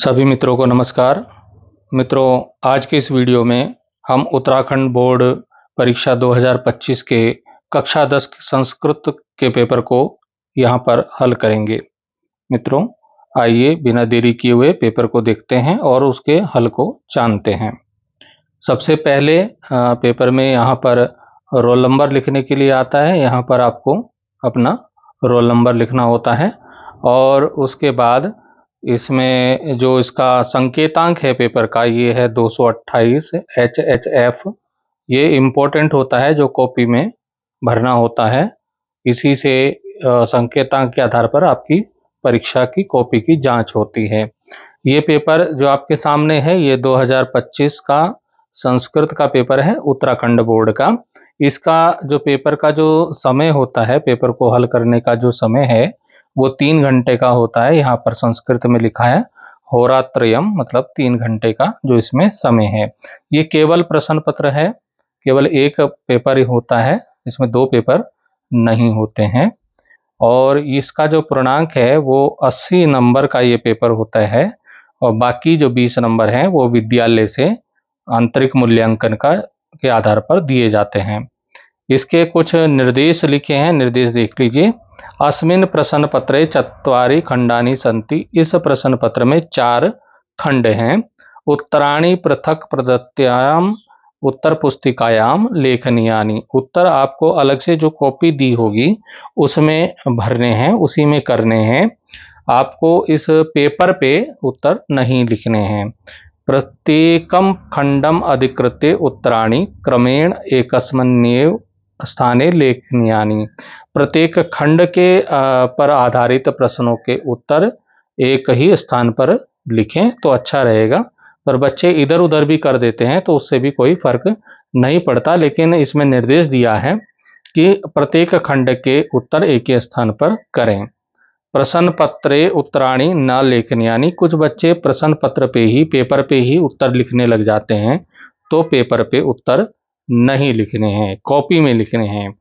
सभी मित्रों को नमस्कार। मित्रों, आज के इस वीडियो में हम उत्तराखंड बोर्ड परीक्षा 2025 के कक्षा 10 संस्कृत के पेपर को यहाँ पर हल करेंगे। मित्रों, आइए बिना देरी किए हुए पेपर को देखते हैं और उसके हल को जानते हैं। सबसे पहले पेपर में यहाँ पर रोल नंबर लिखने के लिए आता है। यहाँ पर आपको अपना रोल नंबर लिखना होता है और उसके बाद इसमें जो इसका संकेतांक है पेपर का, ये है 228 HHF। ये इम्पोर्टेंट होता है, जो कॉपी में भरना होता है। इसी से संकेतांक के आधार पर आपकी परीक्षा की कॉपी की जांच होती है। ये पेपर जो आपके सामने है, ये 2025 का संस्कृत का पेपर है, उत्तराखंड बोर्ड का। इसका जो पेपर का जो समय होता है, पेपर को हल करने का जो समय है, वो 3 घंटे का होता है। यहाँ पर संस्कृत में लिखा है होरात्रयम, मतलब 3 घंटे का जो इसमें समय है। ये केवल प्रश्न पत्र है, केवल एक पेपर ही होता है, इसमें 2 पेपर नहीं होते हैं। और इसका जो पूर्णांक है वो 80 नंबर का ये पेपर होता है और बाकी जो 20 नंबर हैं वो विद्यालय से आंतरिक मूल्यांकन के आधार पर दिए जाते हैं। इसके कुछ निर्देश लिखे हैं, निर्देश देख लीजिए। अस्मिन् प्रश्न पत्रे चत्वारि खंडानि सन्ति। इस प्रश्न पत्र में 4 खंड हैं। उत्तराणि पृथक प्रदत्तायाम उत्तर पुस्तिकायाम लेखनीयानि। उत्तर आपको अलग से जो कॉपी दी होगी उसमें भरने हैं, उसी में करने हैं। आपको इस पेपर पे उत्तर नहीं लिखने हैं। प्रत्येकम खंडम अधिकृत्य उत्तराणि क्रमेण एकस्मिन्नेव स्थाने लेखनीयानि। प्रत्येक खंड के पर आधारित प्रश्नों के उत्तर एक ही स्थान पर लिखें तो अच्छा रहेगा। पर बच्चे इधर उधर भी कर देते हैं तो उससे भी कोई फर्क नहीं पड़ता, लेकिन इसमें निर्देश दिया है कि प्रत्येक खंड के उत्तर एक ही स्थान पर करें। प्रश्न पत्रे उत्तराणि न लेखनीयानि। कुछ बच्चे प्रश्न पत्र पे ही, पेपर पे ही उत्तर लिखने लग जाते हैं, तो पेपर पे उत्तर नहीं लिखने हैं, कॉपी में लिखने हैं।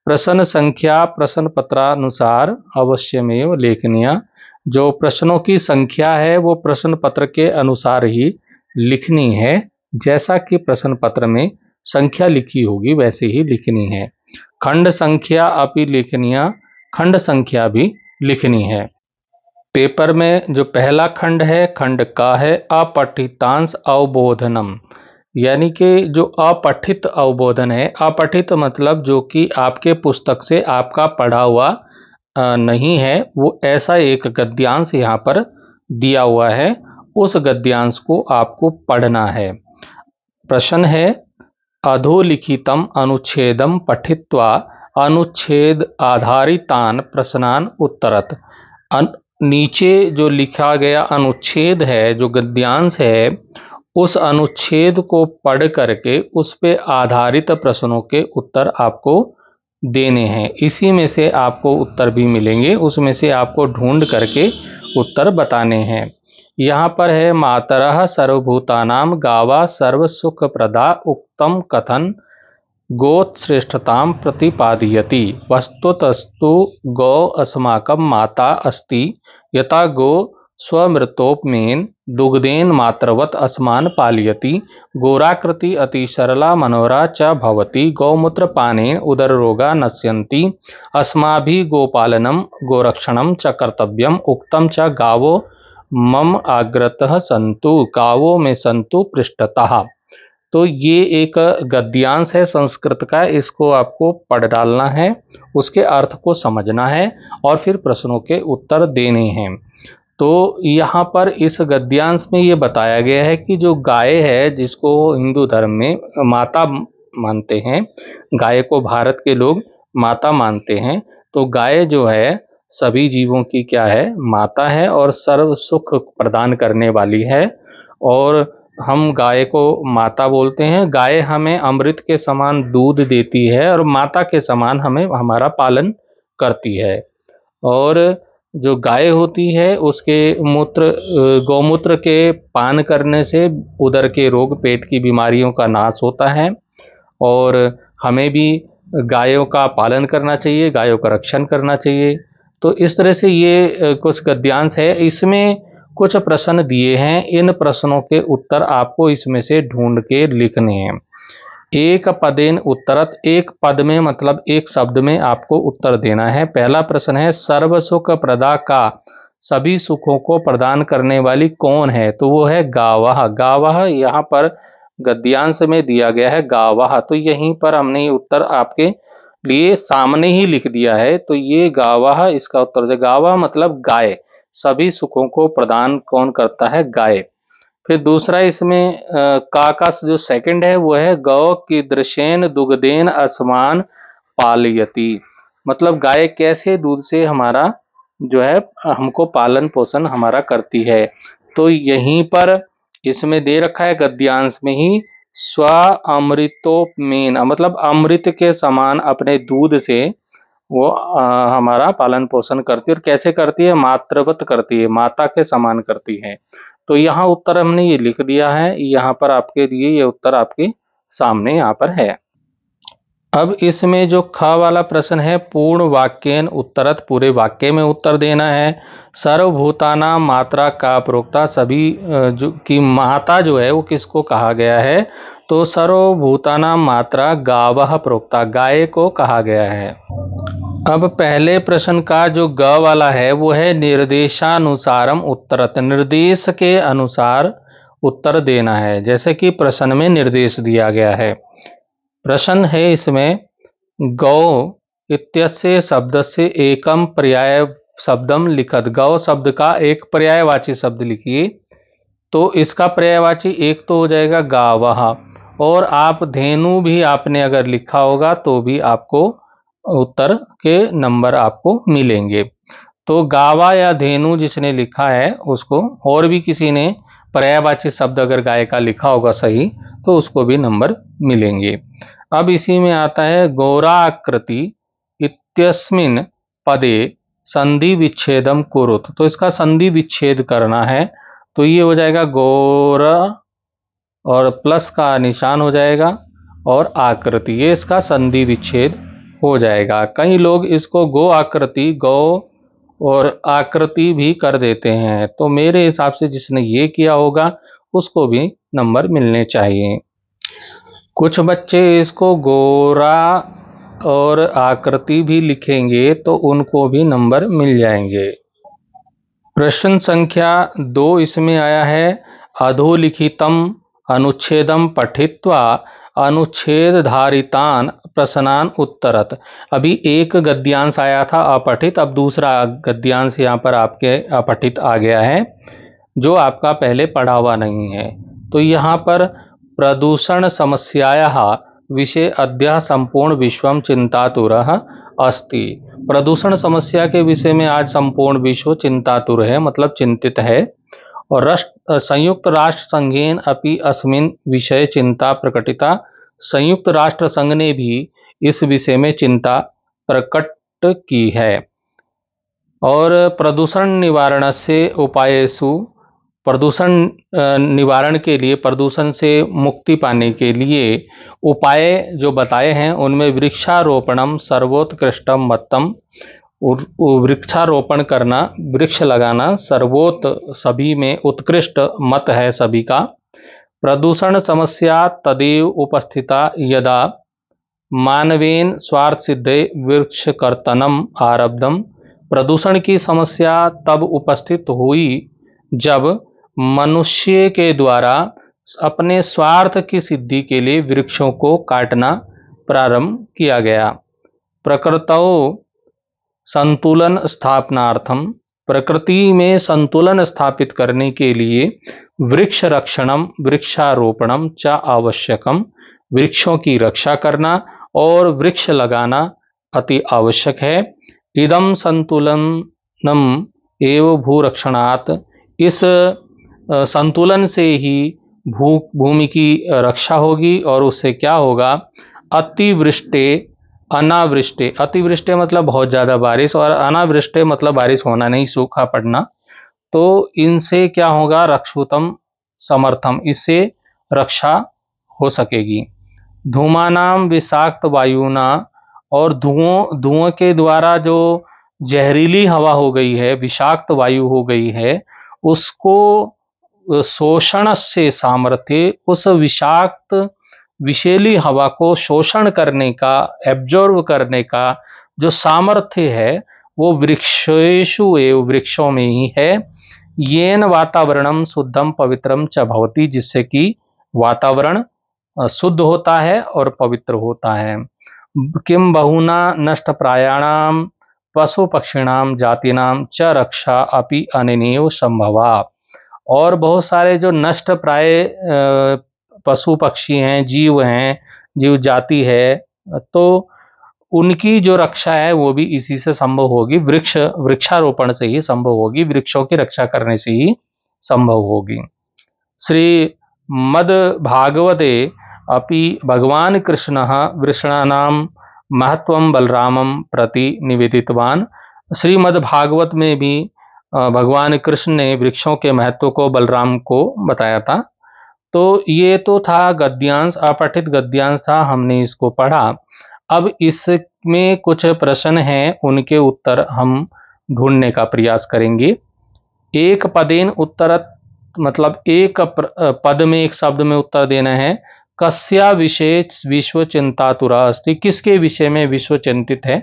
प्रश्न संख्या प्रश्न पत्रानुसार अवश्यमेव लेखनीय। जो प्रश्नों की संख्या है वो प्रश्न पत्र के अनुसार ही लिखनी है। जैसा कि प्रश्न पत्र में संख्या लिखी होगी वैसे ही लिखनी है। खंड संख्या अपि लेखनीय। खंड संख्या भी लिखनी है। पेपर में जो पहला खंड है, खंड का है अपठितांश अवबोधनम। यानी कि जो अपठित अवबोधन है, अपठित मतलब जो कि आपके पुस्तक से आपका पढ़ा हुआ नहीं है, वो ऐसा एक गद्यांश यहाँ पर दिया हुआ है, उस गद्यांश को आपको पढ़ना है। प्रश्न है अधोलिखितम अनुच्छेदम पठित्वा अनुच्छेद आधारितान प्रश्नान उत्तरत। नीचे जो लिखा गया अनुच्छेद है, जो गद्यांश है, उस अनुच्छेद को पढ़ करके उस पे आधारित प्रश्नों के उत्तर आपको देने हैं। इसी में से आपको उत्तर भी मिलेंगे, उसमें से आपको ढूंढ करके उत्तर बताने हैं। यहाँ पर है मातरः सर्वभूतानां गावा सर्वसुखप्रदा उक्तम कथन गोश्रेष्ठतां प्रतिपादयति। वस्तुतस्तु गौ अस्माकं माता अस्ति, यथा गो स्वमृतोपमेन दुग्धेन मातृवत् अस्मान् पालयति। गोराकृति अति सरला मनोहरा च भवति, गौमूत्रपानेन उदररोगा नश्यन्ति। अस्माभिः गोपालनं गोरक्षणं च कर्तव्यम्, उक्तं च गावो मम आग्रतः सन्तु, गावों में सन्तु पृष्ठतः। तो ये एक गद्यांश है संस्कृत का, इसको आपको पढ़ डालना है, उसके अर्थ को समझना है और फिर प्रश्नों के उत्तर देने हैं। तो यहाँ पर इस गद्यांश में ये बताया गया है कि जो गाय है, जिसको हिंदू धर्म में माता मानते हैं, गाय को भारत के लोग माता मानते हैं, तो गाय जो है सभी जीवों की क्या है, माता है और सर्व सुख प्रदान करने वाली है। और हम गाय को माता बोलते हैं। गाय हमें अमृत के समान दूध देती है और माता के समान हमें हमारा पालन करती है। और जो गाय होती है उसके मूत्र, गौमूत्र के पान करने से उदर के रोग, पेट की बीमारियों का नाश होता है। और हमें भी गायों का पालन करना चाहिए, गायों का रक्षण करना चाहिए। तो इस तरह से ये कुछ गद्यांश है। इसमें कुछ प्रश्न दिए हैं, इन प्रश्नों के उत्तर आपको इसमें से ढूंढ के लिखने हैं। एक पदेन उत्तरत, एक पद में मतलब एक शब्द में आपको उत्तर देना है। पहला प्रश्न है, सर्व सुख प्रदा का, सभी सुखों को प्रदान करने वाली कौन है? तो वो है गावः। गावः यहाँ पर गद्यांश में दिया गया है गावः, तो यहीं पर हमने ये उत्तर आपके लिए सामने ही लिख दिया है। तो ये गावः इसका उत्तर है। गावः मतलब गाय, सभी सुखों को प्रदान कौन करता है? गाय। फिर दूसरा इसमें का जो सेकंड है वो है गौ कीदृशेन दुग्धेन अस्मान पालयति, मतलब गाय कैसे दूध से हमारा जो है हमको पालन पोषण हमारा करती है। तो यहीं पर इसमें दे रखा है गद्यांश में ही, स्व अमृतोपमेन, मतलब अमृत के समान अपने दूध से वो हमारा पालन पोषण करती है। और कैसे करती है? मातृवत करती है, माता के समान करती है। तो यहाँ उत्तर हमने ये लिख दिया है, यहाँ पर आपके लिए ये उत्तर आपके सामने यहाँ पर है। अब इसमें जो ख वाला प्रश्न है, पूर्ण वाक्यन उत्तरत, पूरे वाक्य में उत्तर देना है। सर्वभूताना मात्रा का प्रोक्ता, सभी जो की माता जो है वो किसको कहा गया है? तो सर्वभूताना मात्रा गावः प्रोक्ता, गाय को कहा गया है। अब पहले प्रश्न का जो ग वाला है वो है निर्देशानुसारम उत्तरत, निर्देश के अनुसार उत्तर देना है, जैसे कि प्रश्न में निर्देश दिया गया है। प्रश्न है इसमें, गौ इत्यस्य शब्दस्य एकम पर्याय शब्दम लिखत, गौ शब्द का एक पर्यायवाची शब्द लिखिए। तो इसका पर्यायवाची एक तो हो जाएगा गावः, और आप धेनु भी आपने अगर लिखा होगा तो भी आपको उत्तर के नंबर आपको मिलेंगे। तो गावा या धेनु जिसने लिखा है उसको, और भी किसी ने पर्यायवाची शब्द अगर गाय का लिखा होगा सही, तो उसको भी नंबर मिलेंगे। अब इसी में आता है गौराकृति इत्यस्मिन् पदे संधि विच्छेदम कुरुत, तो इसका संधि विच्छेद करना है। तो ये हो जाएगा गौर और प्लस का निशान हो जाएगा और आकृति, ये इसका संधि विच्छेद हो जाएगा। कई लोग इसको गो आकृति, गौ और आकृति भी कर देते हैं, तो मेरे हिसाब से जिसने ये किया होगा उसको भी नंबर मिलने चाहिए। कुछ बच्चे इसको गोरा और आकृति भी लिखेंगे तो उनको भी नंबर मिल जाएंगे। प्रश्न संख्या 2 इसमें आया है, अधोलिखितम अनुच्छेदम पठित्वा अनुच्छेद धारितान प्रश्नान उत्तरत। अभी एक गद्यांश आया था अपठित, अब दूसरा गद्यांश यहाँ पर आपके अपठित आ गया है, जो आपका पहले पढ़ा हुआ नहीं है। तो यहाँ पर प्रदूषण समस्यायाः विषय अद्य संपूर्ण विश्वम चिंतातुरः अस्ति। प्रदूषण समस्या के विषय में आज संपूर्ण विश्व चिंतातुर है, मतलब चिंतित है। और संयुक्त राष्ट्र संघेन अपि अस्मिन् विषय चिंता प्रकटिता, संयुक्त राष्ट्र संघ ने भी इस विषय में चिंता प्रकट की है। और प्रदूषण निवारण से उपायेषु, प्रदूषण निवारण के लिए, प्रदूषण से मुक्ति पाने के लिए उपाय जो बताए हैं उनमें वृक्षारोपणम सर्वोत्कृष्टम मतम, वृक्षारोपण करना, वृक्ष लगाना सर्वोत्त, सभी में उत्कृष्ट मत है सभी का। प्रदूषण समस्या तदेव उपस्थिता यदा मानवेन स्वार्थ सिद्धे वृक्ष कर्तनम आरब्धम। प्रदूषण की समस्या तब उपस्थित हुई जब मनुष्य के द्वारा अपने स्वार्थ की सिद्धि के लिए वृक्षों को काटना प्रारंभ किया गया। प्रकृतौ संतुलन स्थापनार्थम, प्रकृति में संतुलन स्थापित करने के लिए वृक्ष रक्षणम वृक्षारोपणम च आवश्यकम, वृक्षों की रक्षा करना और वृक्ष लगाना अति आवश्यक है। इदम संतुलनम एव भूरक्षणात्, इस संतुलन से ही भूमि की रक्षा होगी और उससे क्या होगा? अतिवृष्टि अनावृष्टि, अतिवृष्टि मतलब बहुत ज़्यादा बारिश, और अनावृष्टि मतलब बारिश होना नहीं, सूखा पड़ना। तो इनसे क्या होगा? रक्षुतम समर्थम, इससे रक्षा हो सकेगी। धूमानाम विषाक्त वायुना, और धुओं के द्वारा जो जहरीली हवा हो गई है, विषाक्त वायु हो गई है, उसको शोषण से सामर्थ्य, उस विषाक्त विषैली हवा को शोषण करने का, एब्जॉर्ब करने का जो सामर्थ्य है वो वृक्षेषु एव, वृक्षों में ही है। येन वातावरणम शुद्धम पवित्रम च भवति, जिससे कि वातावरण शुद्ध होता है और पवित्र होता है। किम बहुना नष्ट प्रायाणाम पशु पक्षिणाम जातिनाम च रक्षा अपि अनेनैव संभवा। और बहुत सारे जो नष्ट प्राय पशु पक्षी हैं, जीव जाति है, तो उनकी जो रक्षा है वो भी इसी से संभव होगी, वृक्षारोपण से ही संभव होगी, वृक्षों की रक्षा करने से ही संभव होगी। श्री मद भागवते अपि भगवान कृष्ण वृषणानां महत्वं बलरामं प्रति निवेदितवान। श्रीमद् भागवत में भी भगवान कृष्ण ने वृक्षों के महत्व को बलराम को बताया था। तो ये तो था गद्यांश, अपठित गद्यांश था, हमने इसको पढ़ा। अब इसमें कुछ प्रश्न हैं, उनके उत्तर हम ढूंढने का प्रयास करेंगे। एक पदेन उत्तर, मतलब एक पद में, एक शब्द में उत्तर देना है। कस्या विषय विश्व चिंतातुरा अस्ति, किसके विषय में विश्व चिंतित है?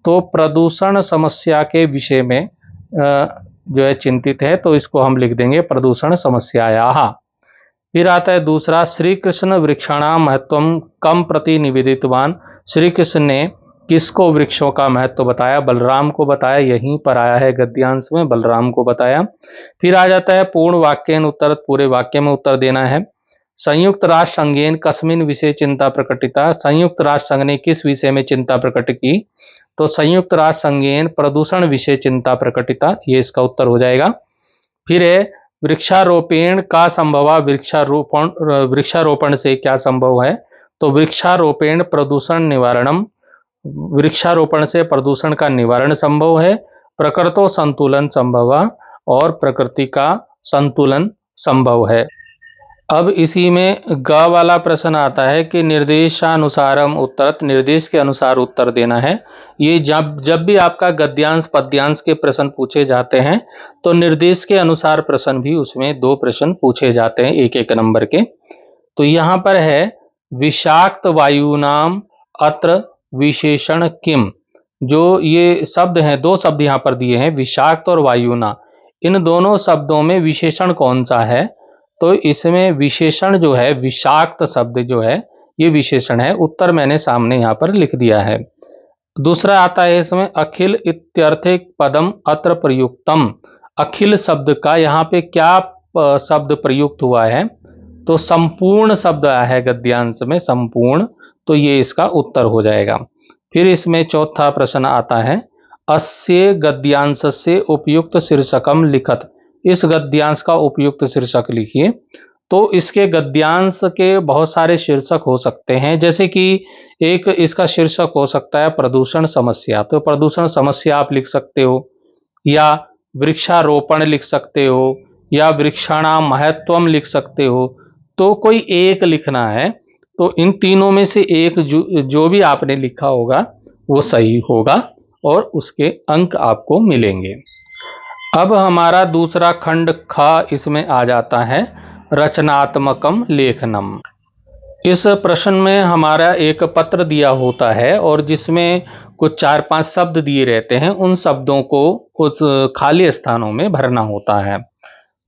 तो प्रदूषण समस्या के विषय में जो है चिंतित है, तो इसको हम लिख देंगे प्रदूषण समस्यायाः। फिर आता है दूसरा, श्री कृष्ण वृक्षाणां महत्वं कम प्रति निवेदितवान। श्री कृष्ण ने किसको वृक्षों का महत्व बताया? बलराम को बताया। यहीं पर आया है गद्यांश में, बलराम को बताया। फिर आ जाता है पूर्ण वाक्यन उत्तर, पूरे वाक्य में उत्तर देना है। संयुक्त राष्ट्र संघेन कस्मिन विषय चिंता प्रकटिता, संयुक्त राष्ट्र संघ ने किस विषय में चिंता प्रकट की? तो संयुक्त राष्ट्र संघेन प्रदूषण विषय चिंता प्रकटिता, ये इसका उत्तर हो जाएगा। फिर है वृक्षारोपण का संभव, वृक्षारोपण से क्या संभव है? तो वृक्षारोपण प्रदूषण निवारणम, वृक्षारोपण से प्रदूषण का निवारण संभव है। प्रकृतो संतुलन संभव, और प्रकृति का संतुलन संभव है। अब इसी में ग वाला प्रश्न आता है कि निर्देशानुसारम उत्तर, निर्देश के अनुसार उत्तर देना है। ये जब भी आपका गद्यांश पद्यांश के प्रश्न पूछे जाते हैं तो निर्देश के अनुसार प्रश्न भी उसमें 2 प्रश्न पूछे जाते हैं, एक एक नंबर के। तो यहाँ पर है विषाक्त वायुनाम अत्र विशेषण किम, जो ये शब्द हैं, 2 शब्द यहाँ पर दिए हैं, विषाक्त और वायुना, इन दोनों शब्दों में विशेषण कौन सा है? तो इसमें विशेषण जो है, विषाक्त शब्द जो है ये विशेषण है। उत्तर मैंने सामने यहाँ पर लिख दिया है। दूसरा आता है इसमें अखिल इत्यर्थे पदम अत्र प्रयुक्तम। अखिल शब्द का यहाँ पे क्या शब्द प्रयुक्त हुआ है? तो संपूर्ण शब्द आया है गद्यांश में, संपूर्ण, तो ये इसका उत्तर हो जाएगा। फिर इसमें चौथा प्रश्न आता है अस्य गद्यांश से उपयुक्त शीर्षकम लिखत, इस गद्यांश का उपयुक्त शीर्षक लिखिए। तो इसके गद्यांश के बहुत सारे शीर्षक हो सकते हैं, जैसे कि एक इसका शीर्षक हो सकता है प्रदूषण समस्या, तो प्रदूषण समस्या आप लिख सकते हो, या वृक्षारोपण लिख सकते हो, या वृक्षाणाम महत्वम लिख सकते हो। तो कोई एक लिखना है, तो इन तीनों में से एक जो भी आपने लिखा होगा वो सही होगा और उसके अंक आपको मिलेंगे। अब हमारा दूसरा खंड ख इसमें आ जाता है रचनात्मकम लेखनम। इस प्रश्न में हमारा एक पत्र दिया होता है और जिसमें कुछ 4-5 शब्द दिए रहते हैं, उन शब्दों को कुछ खाली स्थानों में भरना होता है।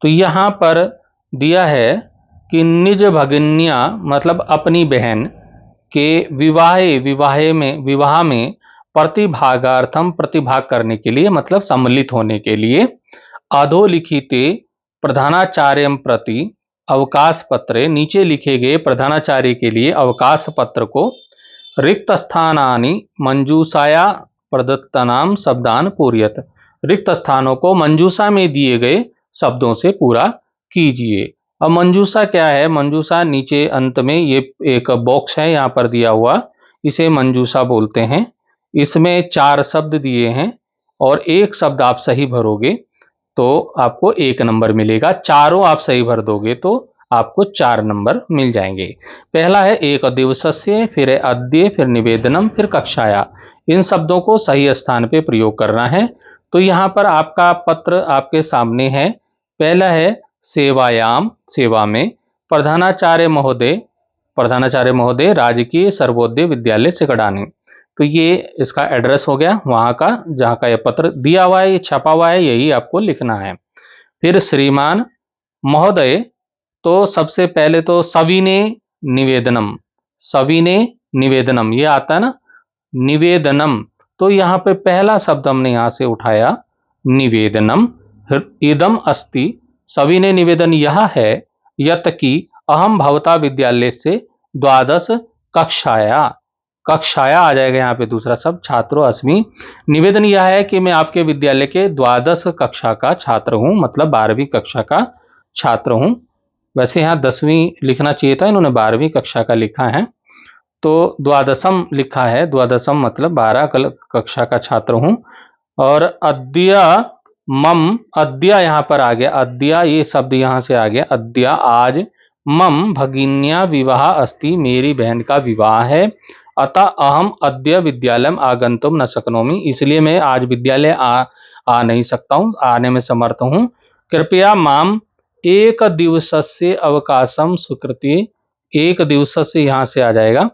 तो यहाँ पर दिया है कि निज भगिन्या, मतलब अपनी बहन के विवाह में प्रतिभागार्थम, प्रतिभाग करने के लिए, मतलब सम्मिलित होने के लिए, अधोलिखिते प्रधानाचार्यम प्रति अवकाश पत्रे, नीचे लिखे गए प्रधानाचार्य के लिए अवकाश पत्र को रिक्त स्थानानि मंजूषाया प्रदत्तानाम शब्दान पूर्यत, रिक्त स्थानों को मंजूषा में दिए गए शब्दों से पूरा कीजिए। अब मंजूषा क्या है? मंजूषा नीचे अंत में ये एक बॉक्स है यहाँ पर दिया हुआ, इसे मंजूषा बोलते हैं। इसमें 4 शब्द दिए हैं और एक शब्द आप सही भरोगे तो आपको 1 नंबर मिलेगा, चारों आप सही भर दोगे तो आपको 4 नंबर मिल जाएंगे। पहला है एक दिवसस्य, फिर है अद्य, फिर निवेदनम, फिर कक्षाया। इन शब्दों को सही स्थान पे प्रयोग करना है। तो यहाँ पर आपका पत्र आपके सामने है, पहला है सेवायाम, सेवा में। प्रधानाचार्य महोदय राजकीय सर्वोदय विद्यालय सिकड़ानी। तो ये इसका एड्रेस हो गया वहां का, जहां का ये पत्र दिया हुआ है, ये छपा हुआ है, यही आपको लिखना है। फिर श्रीमान महोदय, तो सबसे पहले तो सविने निवेदनम, सविने निवेदनम ये आता है ना, निवेदनम। तो यहां पे पहला शब्द हमने यहां से उठाया निवेदनम। इदम अस्ति, सविने निवेदन यह है, यत कि अहम भवता विद्यालय से द्वादश कक्षाया, कक्षाया आ जाएगा यहाँ पे दूसरा शब्द, छात्रों अस्मि। निवेदन यह है कि मैं आपके विद्यालय के द्वादश कक्षा का छात्र हूं, मतलब 12वीं कक्षा का छात्र हूं। वैसे यहाँ 10वीं लिखना चाहिए था, इन्होंने 12वीं कक्षा का लिखा है, तो द्वादशम लिखा है। द्वादशम मतलब 12 कक्षा का छात्र हूं। और अद्य मम, अद्य यहां पर आ गया, अद्य ये शब्द यहां से आ गया, अद्य आज। मम भगिन्या विवाह अस्ति, मेरी बहन का विवाह है। अतः अहम अद्य विद्यालयम आगंतुम न शक्नोमि, इसलिए मैं आज विद्यालय आ नहीं सकता हूं, आने में समर्थ हूं। कृपया माम एक दिवसस्य अवकाशम स्वीकृति, एक दिवस से यहां से आ जाएगा,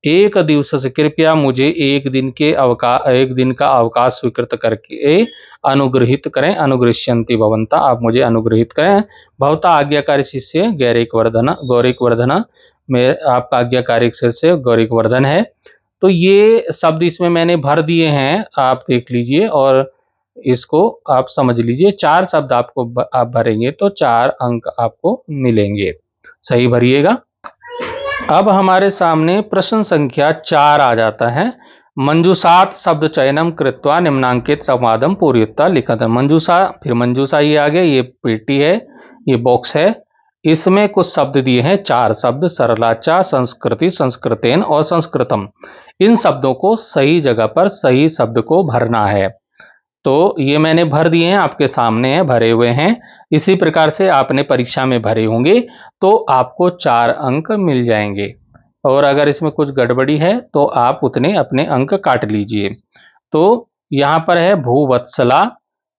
एक दिवस से, कृपया मुझे एक दिन का अवकाश स्वीकृत करके अनुग्रहित करें। अनुगृह्यन्ति भवन्ता, आप मुझे अनुग्रहित करें। भवता आज्ञाकारी शिष्य गौरिकवर्धन में आपका आज्ञाकारी शिष्य गौरिकवर्धन है। तो ये शब्द इसमें मैंने भर दिए हैं, आप देख लीजिए और इसको आप समझ लीजिए। 4 शब्द आपको आप भरेंगे तो 4 अंक आपको मिलेंगे, सही भरिएगा। अब हमारे सामने प्रश्न संख्या 4 आ जाता है। मंजूषात शब्द चयनम कृत्वा निम्नांकित संवादम पूर्यता लिखत। मंजूषा, फिर मंजूषा ये आ गया, ये पेटी है, ये बॉक्स है, इसमें कुछ शब्द दिए हैं, 4 शब्द, सरलाचा, संस्कृति, संस्कृतेन और संस्कृतम। इन शब्दों को सही जगह पर सही शब्द को भरना है। तो ये मैंने भर दिए हैं, आपके सामने है, भरे हुए हैं। इसी प्रकार से आपने परीक्षा में भरे होंगे तो आपको 4 अंक मिल जाएंगे। और अगर इसमें कुछ गड़बड़ी है तो आप उतने अपने अंक काट लीजिए। तो यहां पर है भूवत्सला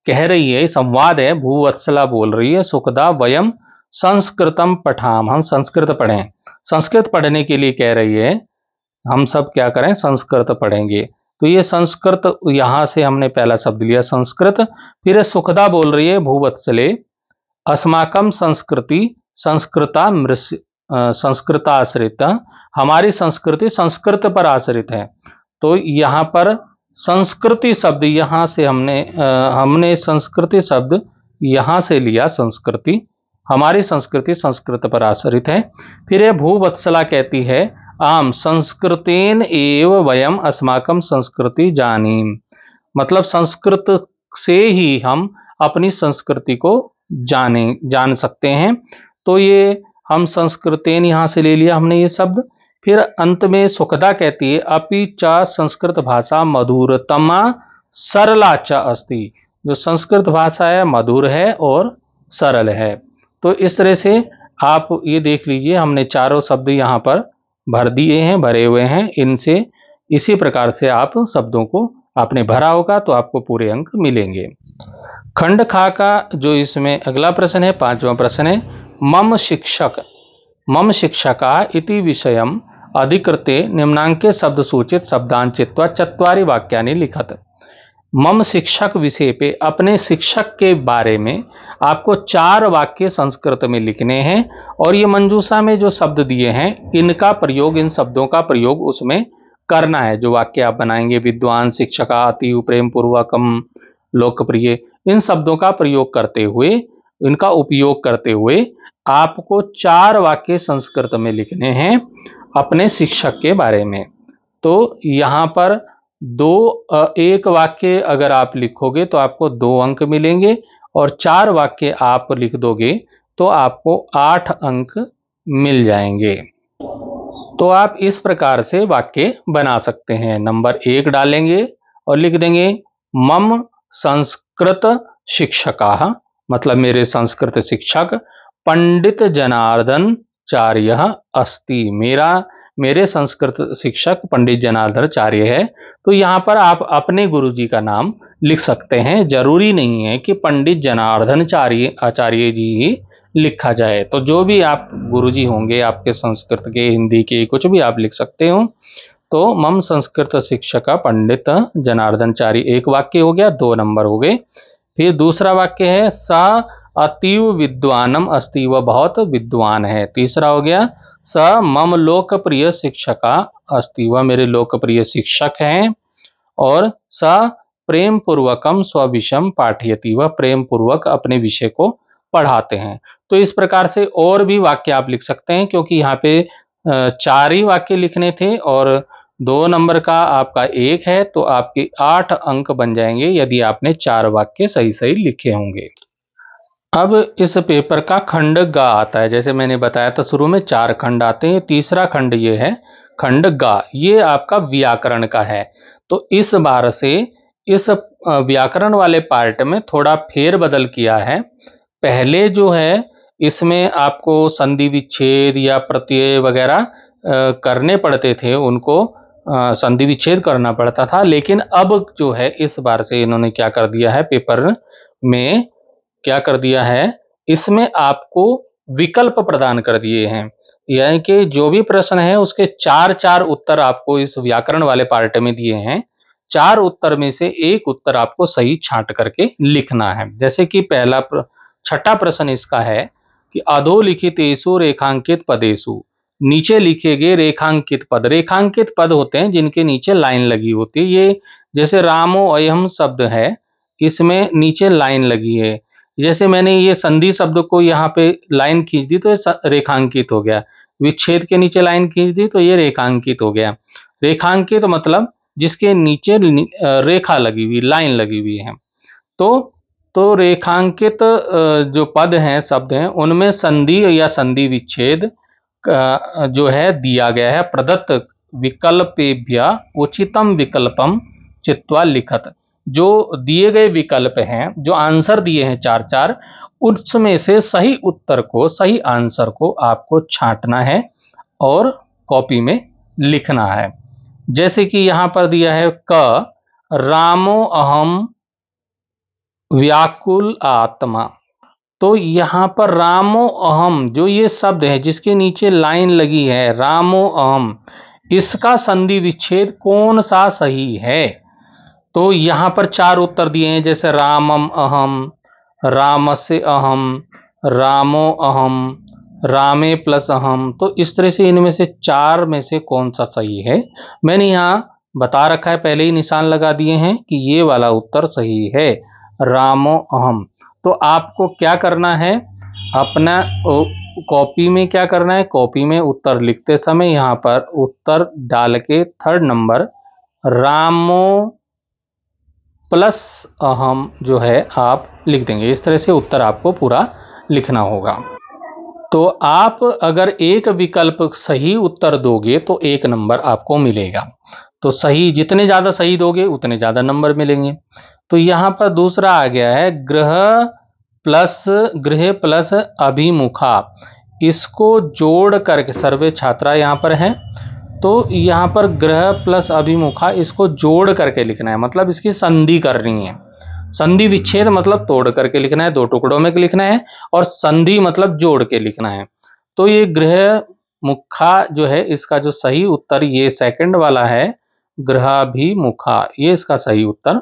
कह रही है, संवाद है, भूवत्सला बोल रही है, सुखदा वयम संस्कृतम पठाम, हम संस्कृत पढ़ें। संस्कृत पढ़ने के लिए कह रही है, हम सब क्या करें, संस्कृत पढ़ेंगे। तो ये संस्कृत, यहां से हमने पहला शब्द लिया संस्कृत। फिर सुखदा बोल रही है भूवत्सले अस्माकम संस्कृति संस्कृता संस्कृताश्रित, हमारी संस्कृति संस्कृत पर आश्रित है। तो यहाँ पर संस्कृति शब्द यहाँ से हमने संस्कृति शब्द यहाँ से लिया, संस्कृति, हमारी संस्कृति संस्कृत पर आश्रित है। फिर यह भूवत्सला कहती है आम संस्कृतेन एव वयम अस्माकम संस्कृति जानीम, मतलब संस्कृत से ही हम अपनी संस्कृति को जान सकते हैं। तो ये हम संस्कृतेन यहाँ से ले लिया हमने ये शब्द। फिर अंत में सुखदा कहती है अपि च संस्कृत भाषा मधुरतमा सरला च अस्ति, जो संस्कृत भाषा है मधुर है और सरल है। तो इस तरह से आप ये देख लीजिए, हमने चारों शब्द यहाँ पर भर दिए हैं, भरे हुए हैं। इनसे इसी प्रकार से आप शब्दों को आपने भरा होगा तो आपको पूरे अंक मिलेंगे। खंड खा का जो इसमें अगला प्रश्न है, 5वां प्रश्न है, मम शिक्षका इति विषयम अधिकृते निम्नांके शब्द सूचित शब्दान चित्वा 4 वाक्यानि लिखत। मम शिक्षक विषय पे, अपने शिक्षक के बारे में आपको 4 वाक्य संस्कृत में लिखने हैं। और ये मंजूषा में जो शब्द दिए हैं इनका प्रयोग, इन शब्दों का प्रयोग उसमें करना है। जो वाक्य आप बनाएंगे, विद्वान, शिक्षका, अति प्रेम पूर्वकम, लोकप्रिय, इन शब्दों का प्रयोग करते हुए, इनका उपयोग करते हुए आपको 4 वाक्य संस्कृत में लिखने हैं अपने शिक्षक के बारे में। तो यहाँ पर एक वाक्य अगर आप लिखोगे तो आपको 2 अंक मिलेंगे, और 4 वाक्य आप लिख दोगे तो आपको 8 अंक मिल जाएंगे। तो आप इस प्रकार से वाक्य बना सकते हैं। नंबर 1 डालेंगे और लिख देंगे मम संस्कृत शिक्षकाः, मतलब मेरे संस्कृत शिक्षक, पंडित जनार्दन चार्य अस्ति, मेरे संस्कृत शिक्षक पंडित जनार्दन चार्य है। तो यहाँ पर आप अपने गुरुजी का नाम लिख सकते हैं, जरूरी नहीं है कि पंडित जनार्दन आचार्य जी ही लिखा जाए। तो जो भी आप गुरुजी होंगे आपके, संस्कृत के, हिंदी के, कुछ भी आप लिख सकते हो। तो मम संस्कृत शिक्षक पंडित जनार्दनचारी एक वाक्य हो गया, 2 नंबर हो गए। फिर दूसरा वाक्य है स अतीव विद्वानम अस्ति, वह बहुत विद्वान है। तीसरा हो गया स मम लोकप्रिय शिक्षका अस्ति, वह मेरे लोकप्रिय शिक्षक हैं। और स प्रेम पूर्वकम स्वविषम पाठयति, वह प्रेम पूर्वक अपने विषय को पढ़ाते हैं। तो इस प्रकार से और भी वाक्य आप लिख सकते हैं, क्योंकि यहाँ पे 4 ही वाक्य लिखने थे और 2 नंबर का आपका 1 है, तो आपके 8 अंक बन जाएंगे यदि आपने 4 वाक्य सही सही लिखे होंगे। अब इस पेपर का खंड गा आता है। जैसे मैंने बताया था शुरू में 4 खंड आते हैं, तीसरा खंड ये है खंड गा, ये आपका व्याकरण का है। तो इस बार से इस व्याकरण वाले पार्ट में थोड़ा फेरबदल किया है। पहले जो है इसमें आपको संधि विच्छेद या प्रत्यय वगैरह करने पड़ते थे, उनको संधि विच्छेद करना पड़ता था। लेकिन अब जो है इस बार से इन्होंने क्या कर दिया है, पेपर में क्या कर दिया है, इसमें आपको विकल्प प्रदान कर दिए हैं। यानी कि जो भी प्रश्न है उसके 4-4 उत्तर आपको इस व्याकरण वाले पार्ट में दिए हैं। 4 उत्तर में से एक उत्तर आपको सही छांट करके लिखना है। जैसे कि छठा प्रश्न इसका है कि अधोलिखितेषु रेखांकित पदेषु, नीचे लिखे गए रेखांकित पद। रेखांकित पद होते हैं जिनके नीचे लाइन लगी होती है। ये जैसे रामो अयम शब्द है, इसमें नीचे लाइन लगी है। जैसे मैंने ये संधि शब्द को यहाँ पे लाइन खींच दी तो रेखांकित हो गया, विच्छेद के नीचे लाइन खींच दी तो ये रेखांकित हो गया। रेखांकित मतलब जिसके नीचे रेखा लगी हुई, लाइन लगी हुई है। तो रेखांकित जो पद हैं, शब्द हैं, उनमें संधि या संधि विच्छेद जो है दिया गया है। प्रदत्त विकल्पेभ्य उचितम विकल्पम चित्वा लिखत, जो दिए गए विकल्प हैं, जो आंसर दिए हैं 4-4, उसमें से सही उत्तर को, सही आंसर को आपको छांटना है और कॉपी में लिखना है। जैसे कि यहां पर दिया है क रामो अहम व्याकुल आत्मा। तो यहां पर रामो अहम जो ये शब्द है जिसके नीचे लाइन लगी है रामो अहम, इसका संधि विच्छेद कौन सा सही है? तो यहां पर 4 उत्तर दिए हैं, जैसे रामम अहम, रामस्य अहम, रामो अहम, रामे प्लस अहम। तो इस तरह से इनमें से 4 में से कौन सा सही है, मैंने यहां बता रखा है, पहले ही निशान लगा दिए हैं कि ये वाला उत्तर सही है, रामो अहम। तो आपको क्या करना है, अपना कॉपी में क्या करना है, कॉपी में उत्तर लिखते समय यहां पर उत्तर डाल के 3rd नंबर रामो प्लस अहम जो है आप लिख देंगे। इस तरह से उत्तर आपको पूरा लिखना होगा। तो आप अगर एक विकल्प सही उत्तर दोगे तो 1 नंबर आपको मिलेगा। तो सही, जितने ज्यादा सही दोगे उतने ज्यादा नंबर मिलेंगे। तो यहां पर दूसरा आ गया है गृह प्लस अभिमुखा, इसको जोड़ करके, सर्वे छात्रा यहां पर है, तो यहां पर गृह प्लस अभिमुखा इसको जोड़ करके लिखना है, मतलब इसकी संधि करनी है। संधि विच्छेद मतलब तोड़ करके लिखना है, 2 टुकड़ों में लिखना है, और संधि मतलब जोड़ के लिखना है। तो ये गृह मुखा जो है, इसका जो सही उत्तर ये 2nd वाला है, गृहाभिमुखा, ये इसका सही उत्तर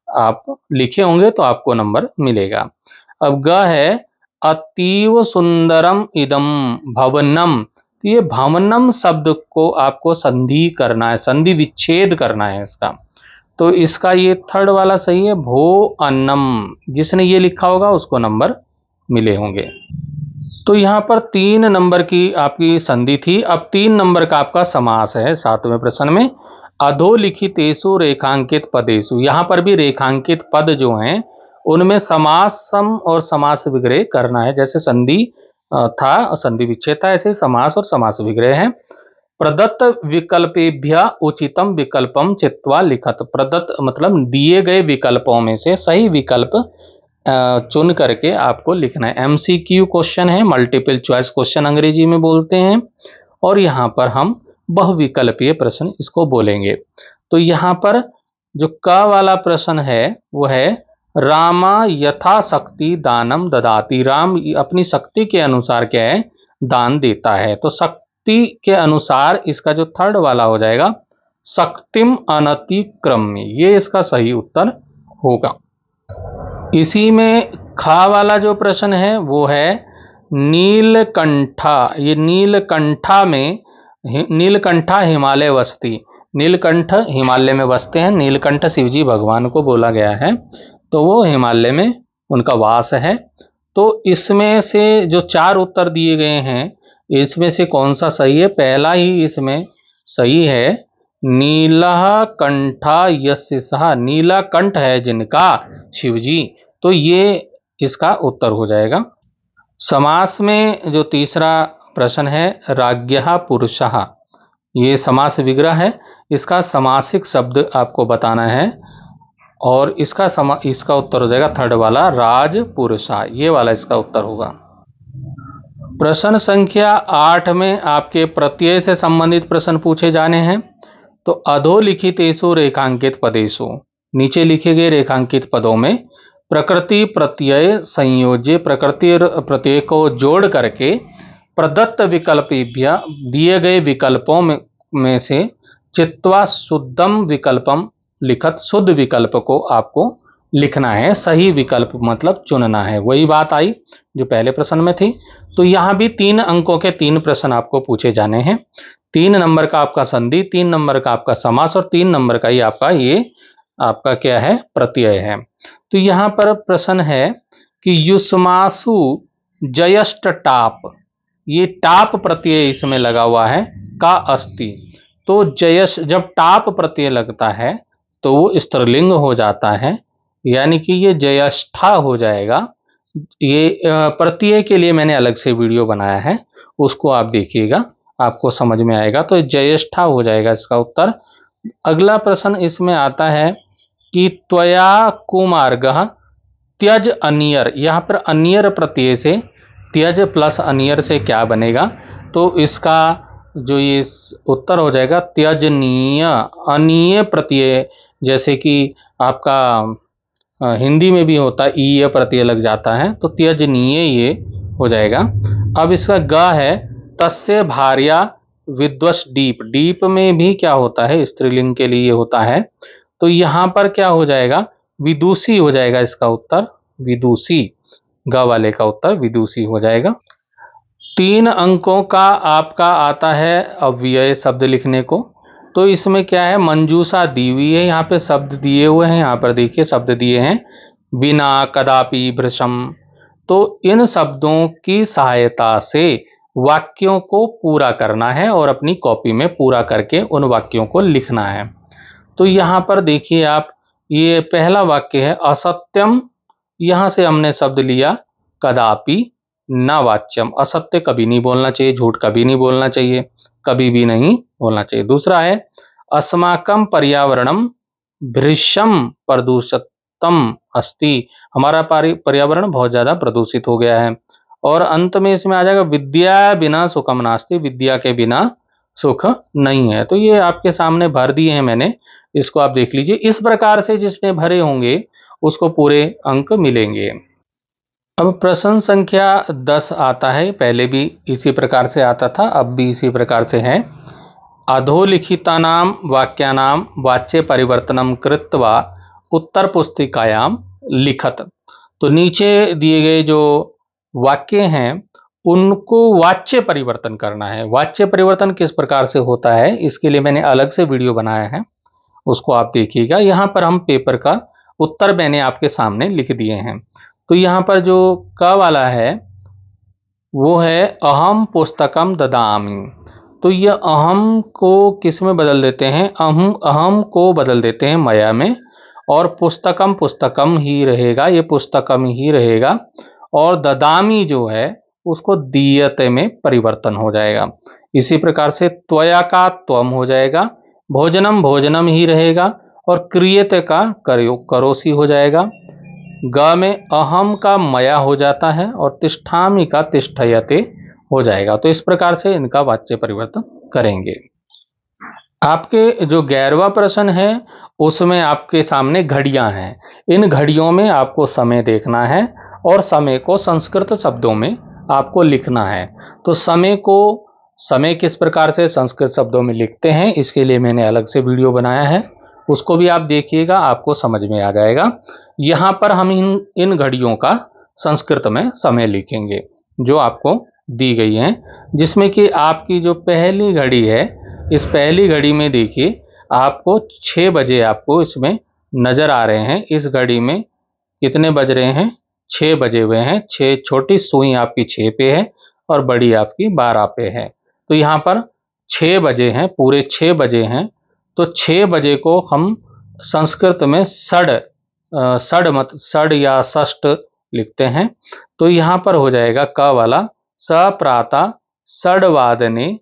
आप लिखे होंगे तो आपको नंबर मिलेगा। अब ग है अतीव सुंदरम इदम भवनम, तो ये भवनम शब्द को आपको संधि करना है, संधि विच्छेद करना है इसका। तो इसका ये 3rd वाला सही है, भो अन्नम। जिसने ये लिखा होगा उसको नंबर मिले होंगे। तो यहां पर 3 नंबर की आपकी संधि थी। अब 3 नंबर का आपका समास है 7वें प्रश्न में, अधोलिखितेषु रेखांकित पदेषु। यहां पर भी रेखांकित पद जो हैं उनमें समास सम और समास विग्रह करना है। जैसे संधि था, संधि विच्छेद था, ऐसे समास और समास विग्रह है। प्रदत्त विकल्पेभ्य उचितम विकल्पम चित्वा लिखत, प्रदत्त मतलब दिए गए विकल्पों में से सही विकल्प चुन करके आपको लिखना है। MCQ क्वेश्चन है, मल्टीपल चॉइस क्वेश्चन अंग्रेजी में बोलते हैं, और यहां पर हम बहुविकल्पीय प्रश्न इसको बोलेंगे। तो यहां पर जो क वाला प्रश्न है वो है रामा यथाशक्ति दानम ददाति। राम अपनी शक्ति के अनुसार क्या है, दान देता है। तो शक्ति के अनुसार इसका जो थर्ड वाला हो जाएगा शक्तिम अनतिक्रम्य, ये इसका सही उत्तर होगा। इसी में खा वाला जो प्रश्न है वो है नीलकंठा। ये नीलकंठा में नीलकंठा हिमालय वसती, नीलकंठ हिमालय में बसते हैं। नीलकंठ शिवजी भगवान को बोला गया है, तो वो हिमालय में उनका वास है। तो इसमें से जो चार उत्तर दिए गए हैं, इसमें से कौन सा सही है? पहला ही इसमें सही है, नीला कंठा यस्य सहा। नीला कंठ है जिनका शिवजी, तो ये इसका उत्तर हो जाएगा। समास में जो तीसरा प्रश्न है राज्ञः पुरुषः, ये समास विग्रह है। इसका समासिक शब्द आपको बताना है और इसका उत्तर हो जाएगा थर्ड वाला राज पुरुषा, ये वाला इसका उत्तर होगा। प्रश्न संख्या 8 में आपके प्रत्यय से संबंधित प्रश्न पूछे जाने हैं। तो अधोलिखितेषु रेखांकित पदेषु, नीचे लिखे गए रेखांकित पदों में प्रकृति प्रत्यय संयोज्य, प्रकृति प्रत्यय को जोड़ करके प्रदत्त विकल्पेभ्य, दिए गए विकल्पों में से चित्वा शुद्धम विकल्पम लिखत, शुद्ध विकल्प को आपको लिखना है। सही विकल्प मतलब चुनना है। वही बात आई जो पहले प्रश्न में थी। तो यहां भी 3 अंकों के 3 प्रश्न आपको पूछे जाने हैं। 3 नंबर का आपका संधि, 3 नंबर का आपका समास और 3 नंबर का ही आपका ये आपका क्या है, प्रत्यय है। तो यहां पर प्रश्न है कि युष्मासु जयष्ट टाप, ये टाप प्रत्यय इसमें लगा हुआ है का अस्ति। तो जयश जब टाप प्रत्यय लगता है तो वो स्त्रीलिंग हो जाता है, यानी कि ये जयष्ठा हो जाएगा। ये प्रत्यय के लिए मैंने अलग से वीडियो बनाया है, उसको आप देखिएगा, आपको समझ में आएगा। तो जयष्ठा हो जाएगा इसका उत्तर। अगला प्रश्न इसमें आता है कि त्वया कुमार्गः त्यज अनियर, यहाँ पर अनियर प्रत्यय से त्यज प्लस अनियर से क्या बनेगा? तो इसका जो ये उत्तर हो जाएगा त्यजनीय। अनीय प्रत्यय जैसे कि आपका हिंदी में भी होता है, ईय प्रत्यय लग जाता है, तो त्यजनीय ये हो जाएगा। अब इसका ग है तस्य भार्या विद्वश डीप। डीप में भी क्या होता है, स्त्रीलिंग के लिए होता है। तो यहां पर क्या हो जाएगा, विदुषी हो जाएगा इसका उत्तर, विदुषी। ग वाले का उत्तर विदुषी हो जाएगा। 3 अंकों का आपका आता है अव्यय शब्द लिखने को। तो इसमें क्या है, मंजूषा दी हुई है, यहाँ पे शब्द दिए हुए हैं। यहाँ पर देखिए शब्द दिए हैं बिना, कदापि, भृशम। तो इन शब्दों की सहायता से वाक्यों को पूरा करना है और अपनी कॉपी में पूरा करके उन वाक्यों को लिखना है। तो यहाँ पर देखिए आप, ये पहला वाक्य है असत्यम, यहाँ से हमने शब्द लिया कदापि न वाच्यम। असत्य कभी नहीं बोलना चाहिए, झूठ कभी नहीं बोलना चाहिए, कभी भी नहीं बोलना चाहिए। दूसरा है अस्माकं पर्यावरणम भृशम प्रदूषितम अस्ति, हमारा पर्यावरण बहुत ज्यादा प्रदूषित हो गया है। और अंत में इसमें आ जाएगा विद्या बिना सुखम नास्ति, विद्या के बिना सुख नहीं है। तो ये आपके सामने भर दिए हैं मैंने, इसको आप देख लीजिए। इस प्रकार से जिसने भरे होंगे उसको पूरे अंक मिलेंगे। अब प्रश्न संख्या 10 आता है, पहले भी इसी प्रकार से आता था, अब भी इसी प्रकार से है। अधोलिखितानां वाक्यानां वाच्य परिवर्तनम कृत्वा उत्तर पुस्तिकायां लिखत। तो नीचे दिए गए जो वाक्य हैं उनको वाच्य परिवर्तन करना है। वाच्य परिवर्तन किस प्रकार से होता है, इसके लिए मैंने अलग से वीडियो बनाया है, उसको आप देखिएगा। यहाँ पर हम पेपर का उत्तर मैंने आपके सामने लिख दिए हैं। तो यहाँ पर जो क वाला है वो है अहम पुस्तकम ददामि। तो यह अहम को किस में बदल देते हैं, अहम को बदल देते हैं मया में, और पुस्तकम पुस्तकम ही रहेगा, ये पुस्तकम ही रहेगा। और ददामी जो है उसको दीयते में परिवर्तन हो जाएगा। इसी प्रकार से त्वया का त्वम हो जाएगा, भोजनम भोजनम ही रहेगा, और क्रियते का करोसी हो जाएगा। ग में अहम का मया हो जाता है और तिष्ठामि का तिष्ठयते हो जाएगा। तो इस प्रकार से इनका वाच्य परिवर्तन करेंगे। आपके जो 11वां प्रश्न है उसमें आपके सामने घड़ियां हैं। इन घड़ियों में आपको समय देखना है और समय को संस्कृत शब्दों में आपको लिखना है। तो समय किस प्रकार से संस्कृत शब्दों में लिखते हैं, इसके लिए मैंने अलग से वीडियो बनाया है, उसको भी आप देखिएगा, आपको समझ में आ जाएगा। यहाँ पर हम इन घड़ियों का संस्कृत में समय लिखेंगे जो आपको दी गई हैं, जिसमें कि आपकी जो पहली घड़ी है, इस पहली घड़ी में देखिए आपको 6 बजे आपको इसमें नजर आ रहे हैं। इस घड़ी में कितने बज रहे हैं? 6 बजे हुए हैं। 6, छोटी सुई आपकी 6 पे है और बड़ी आपकी 12 पे है। तो यहाँ पर 6 बजे हैं, पूरे 6 बजे हैं। तो 6 बजे को हम संस्कृत में षड या षष्ठ लिखते हैं। तो यहाँ पर हो जाएगा क वाला, स प्रातः षड्वादने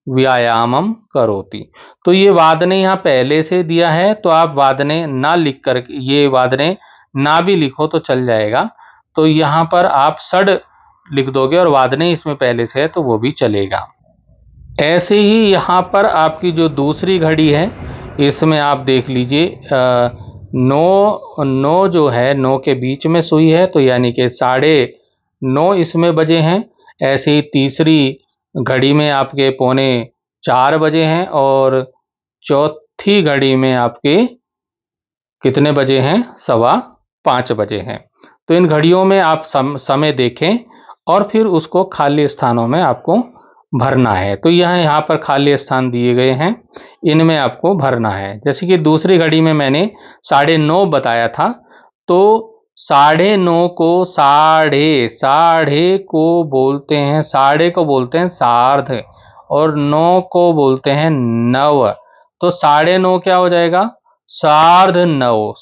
व्यायामम करोति। तो ये वादने यहाँ पहले से दिया है, तो आप वादने ना लिख कर, ये वादने ना भी लिखो तो चल जाएगा। तो यहाँ पर आप षड लिख दोगे और वादने इसमें पहले से है तो वो भी चलेगा। ऐसे ही यहाँ पर आपकी जो दूसरी घड़ी है इसमें आप देख लीजिए, 9 जो है, 9 के बीच में सुई है, तो यानी कि 9:30 इसमें बजे हैं। ऐसे ही तीसरी घड़ी में आपके 3:45 बजे हैं और चौथी घड़ी में आपके कितने बजे हैं? 4:15 बजे हैं। तो इन घड़ियों में आप समय देखें और फिर उसको खाली स्थानों में आपको भरना है। तो यहाँ पर खाली स्थान दिए गए हैं, इनमें आपको भरना है। जैसे कि दूसरी घड़ी में मैंने 9:30 बताया था, तो 9:30 को साढ़े को बोलते हैं, साढ़े को बोलते हैं सार्ध, और 9 को बोलते हैं नव। तो 9:30 क्या हो जाएगा? सार्ध नव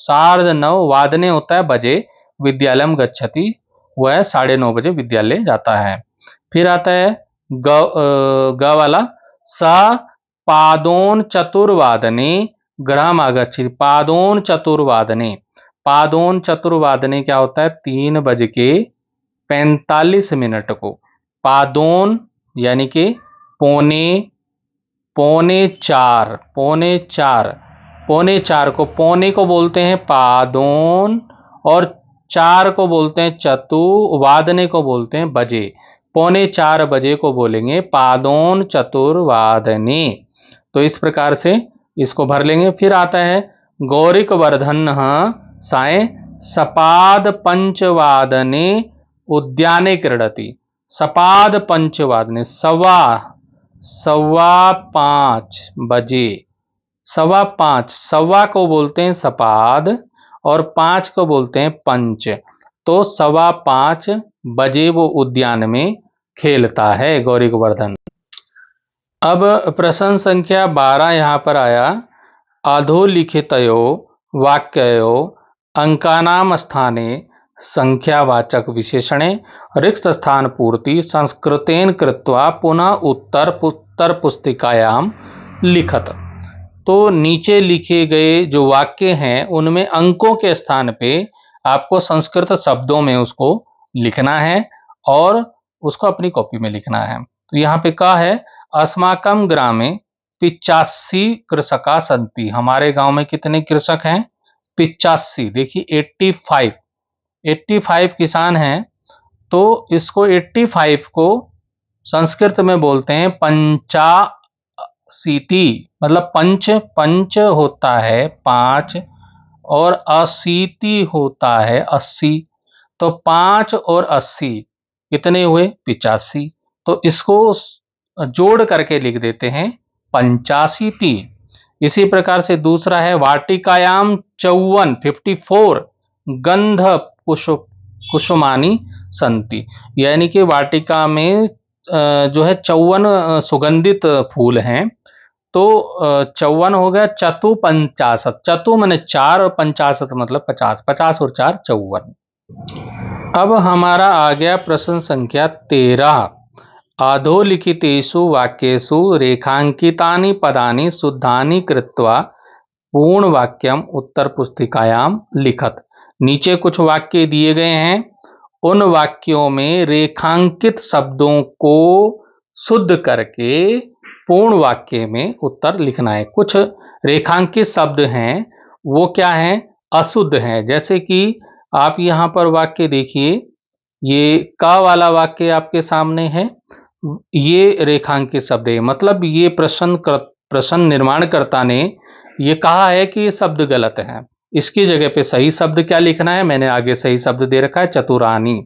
वादने होता है बजे, विद्यालयम गच्छति, वह 9:30 बजे विद्यालय जाता है। फिर आता है ग वाला, स पादोन चतुर्वादने गृहम आगच्छति। पादोन चतुर्वादने क्या होता है? 3:45 को। पादोन यानी कि पौने चार को, पौने को बोलते हैं पादोन और 4 को बोलते हैं चतु, वादने को बोलते हैं बजे। 3:45 बजे को बोलेंगे पादोन चतुर्वादने। तो इस प्रकार से इसको भर लेंगे। फिर आता है गौरिक वर्धन साय सपाद पंचवादने उद्याने क्रीडति। सपाद पंचवादने, 5:15 बजे, 5:15, सवा को बोलते हैं सपाद और 5 को बोलते हैं पंच। तो 5:15 बजे वो उद्यान में खेलता है गौरी गोवर्धन। अब प्रश्न संख्या 12 यहाँ पर आया, अधोलिखितयो वाक्ययो अंकानाम स्थाने संख्यावाचक विशेषणे रिक्त स्थान पूर्ति संस्कृतेन कृत्वा पुनः उत्तर पुस्तिकायाम लिखत। तो नीचे लिखे गए जो वाक्य हैं उनमें अंकों के स्थान पे आपको संस्कृत शब्दों में उसको लिखना है और उसको अपनी कॉपी में लिखना है। तो यहाँ पे कहा है, अस्माकम ग्रामे 85 कृषका संति। हमारे गांव में कितने कृषक हैं? 85। देखिए 85 किसान हैं। तो इसको 85 को संस्कृत में बोलते हैं पंचाशीति। मतलब पंच होता है 5 और अशीति होता है 80। तो 5 और 80 कितने हुए? 85। तो इसको जोड़ करके लिख देते हैं 85। इसी प्रकार से दूसरा है वाटिकायाम 54 गंध कुसुमानी संति। यानी कि वाटिका में जो है 54 सुगंधित फूल हैं। तो 54 हो गया, चतु 50, चतु मैंने 4 और 50 मतलब 50, 50 और 4 54। अब हमारा आ गया प्रश्न संख्या 13, अधोलिखितेषु वाक्येषु रेखांकितानि पदानि शुद्धानि कृत्वा पूर्ण वाक्यम उत्तर पुस्तिकायाम लिखत। नीचे कुछ वाक्य दिए गए हैं, उन वाक्यों में रेखांकित शब्दों को शुद्ध करके पूर्ण वाक्य में उत्तर लिखना है। कुछ रेखांकित शब्द हैं, वो क्या हैं, अशुद्ध हैं। जैसे कि आप यहां पर वाक्य देखिए, ये का वाला वाक्य आपके सामने है, ये रेखांकित शब्द है, मतलब ये प्रश्न निर्माणकर्ता ने ये कहा है कि ये शब्द गलत है। इसकी जगह पे सही शब्द क्या लिखना है, मैंने आगे सही शब्द दे रखा है, चतुरानी।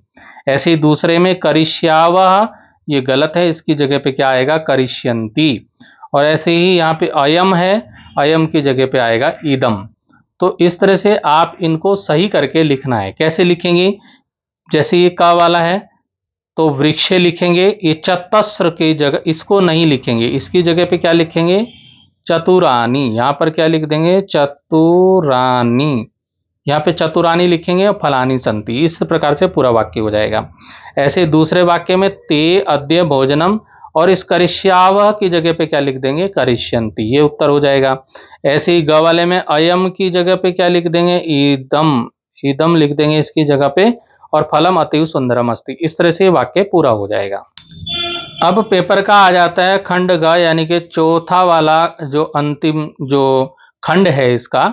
ऐसे ही दूसरे में करिष्यावः, ये गलत है, इसकी जगह पे क्या आएगा, करिष्यन्ति। और ऐसे ही यहाँ पे अयम है, अयम की जगह पे आएगा इदम। तो इस तरह से आप इनको सही करके लिखना है। कैसे लिखेंगे, जैसे ये का वाला है तो वृक्ष लिखेंगे, ये चतस्र की जगह इसको नहीं लिखेंगे, इसकी जगह पे क्या लिखेंगे, चतुरानी। यहां पर क्या लिख देंगे, चतुरानी। यहाँ पे चतुरानी लिखेंगे और फलानी संति, इस प्रकार से पूरा वाक्य हो जाएगा। ऐसे दूसरे वाक्य में ते अद्य भोजनम, और इस करिष्यावः की जगह पे क्या लिख देंगे, करिष्यन्ति, ये उत्तर हो जाएगा। ऐसे ही ग वाले में अयम की जगह पे क्या लिख देंगे, ईदम, ईदम लिख देंगे इसकी जगह पे, और फलम अतीव सुंदरम अस्ति। इस तरह से वाक्य पूरा हो जाएगा। अब पेपर का आ जाता है खंड ग, यानी कि चौथा वाला जो अंतिम जो खंड है इसका,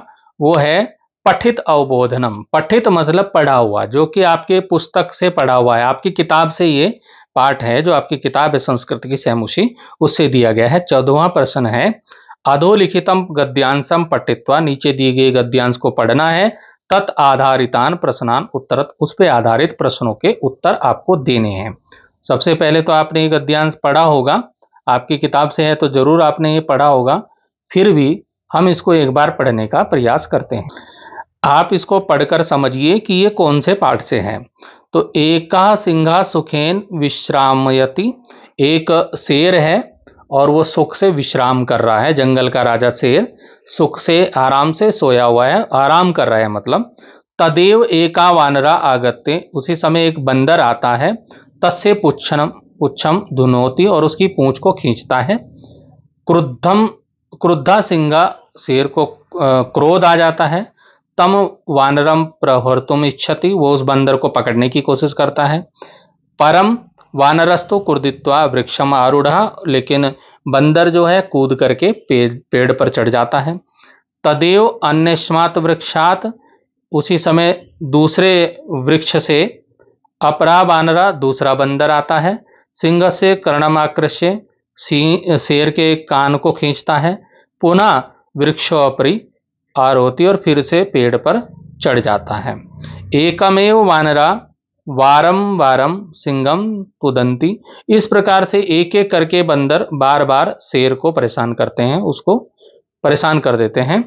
वो है पठित अवबोधनम। पठित मतलब पढ़ा हुआ, जो कि आपके पुस्तक से पढ़ा हुआ है, आपकी किताब से ये पाठ है, जो आपकी किताब है संस्कृत की सहमुषी, उससे दिया गया है। 14वां प्रश्न है, अधोलिखितम गद्यांशम पठित्वा, नीचे दिए गए गद्यांश को पढ़ना है, तत् आधारितान प्रश्नान उत्तरत, उस पर आधारित प्रश्नों के उत्तर आपको देने हैं। सबसे पहले तो आपने ये गद्यांश पढ़ा होगा, आपकी किताब से है तो जरूर आपने ये पढ़ा होगा, फिर भी हम इसको एक बार पढ़ने का प्रयास करते हैं। आप इसको पढ़कर समझिए कि ये कौन से पाठ से है। तो एका सिंहा सुखेन विश्रामयति, एक शेर है और वो सुख से विश्राम कर रहा है, जंगल का राजा शेर सुख से आराम से सोया हुआ है, आराम कर रहा है मतलब। तदेव एका वानरा आगत्य, उसी समय एक बंदर आता है, तस्य पुच्छम पुच्छम धुनोती, और उसकी पूंछ को खींचता है। क्रुद्धम क्रुद्धा सिंहा, शेर को क्रोध आ जाता है। तम वानरम प्रहर्तुम इच्छति, वो उस बंदर को पकड़ने की कोशिश करता है। परम वानरस्तु कुर्दित्वा वृक्षम आरूढ़ा, लेकिन बंदर जो है कूद करके पेड़ पर चढ़ जाता है। तदेव अन्यस्मात् वृक्षात, उसी समय दूसरे वृक्ष से अपरा वानरा, दूसरा बंदर आता है। सिंह से कर्णम आकृष्य, शेर के कान को खींचता है। पुनः वृक्षोपरि आरोती, और फिर से पेड़ पर चढ़ जाता है। एकमेव वानरा वारम वारम सिंगम तुदंती, इस प्रकार से एक एक करके बंदर बार बार शेर को परेशान करते हैं, उसको परेशान कर देते हैं।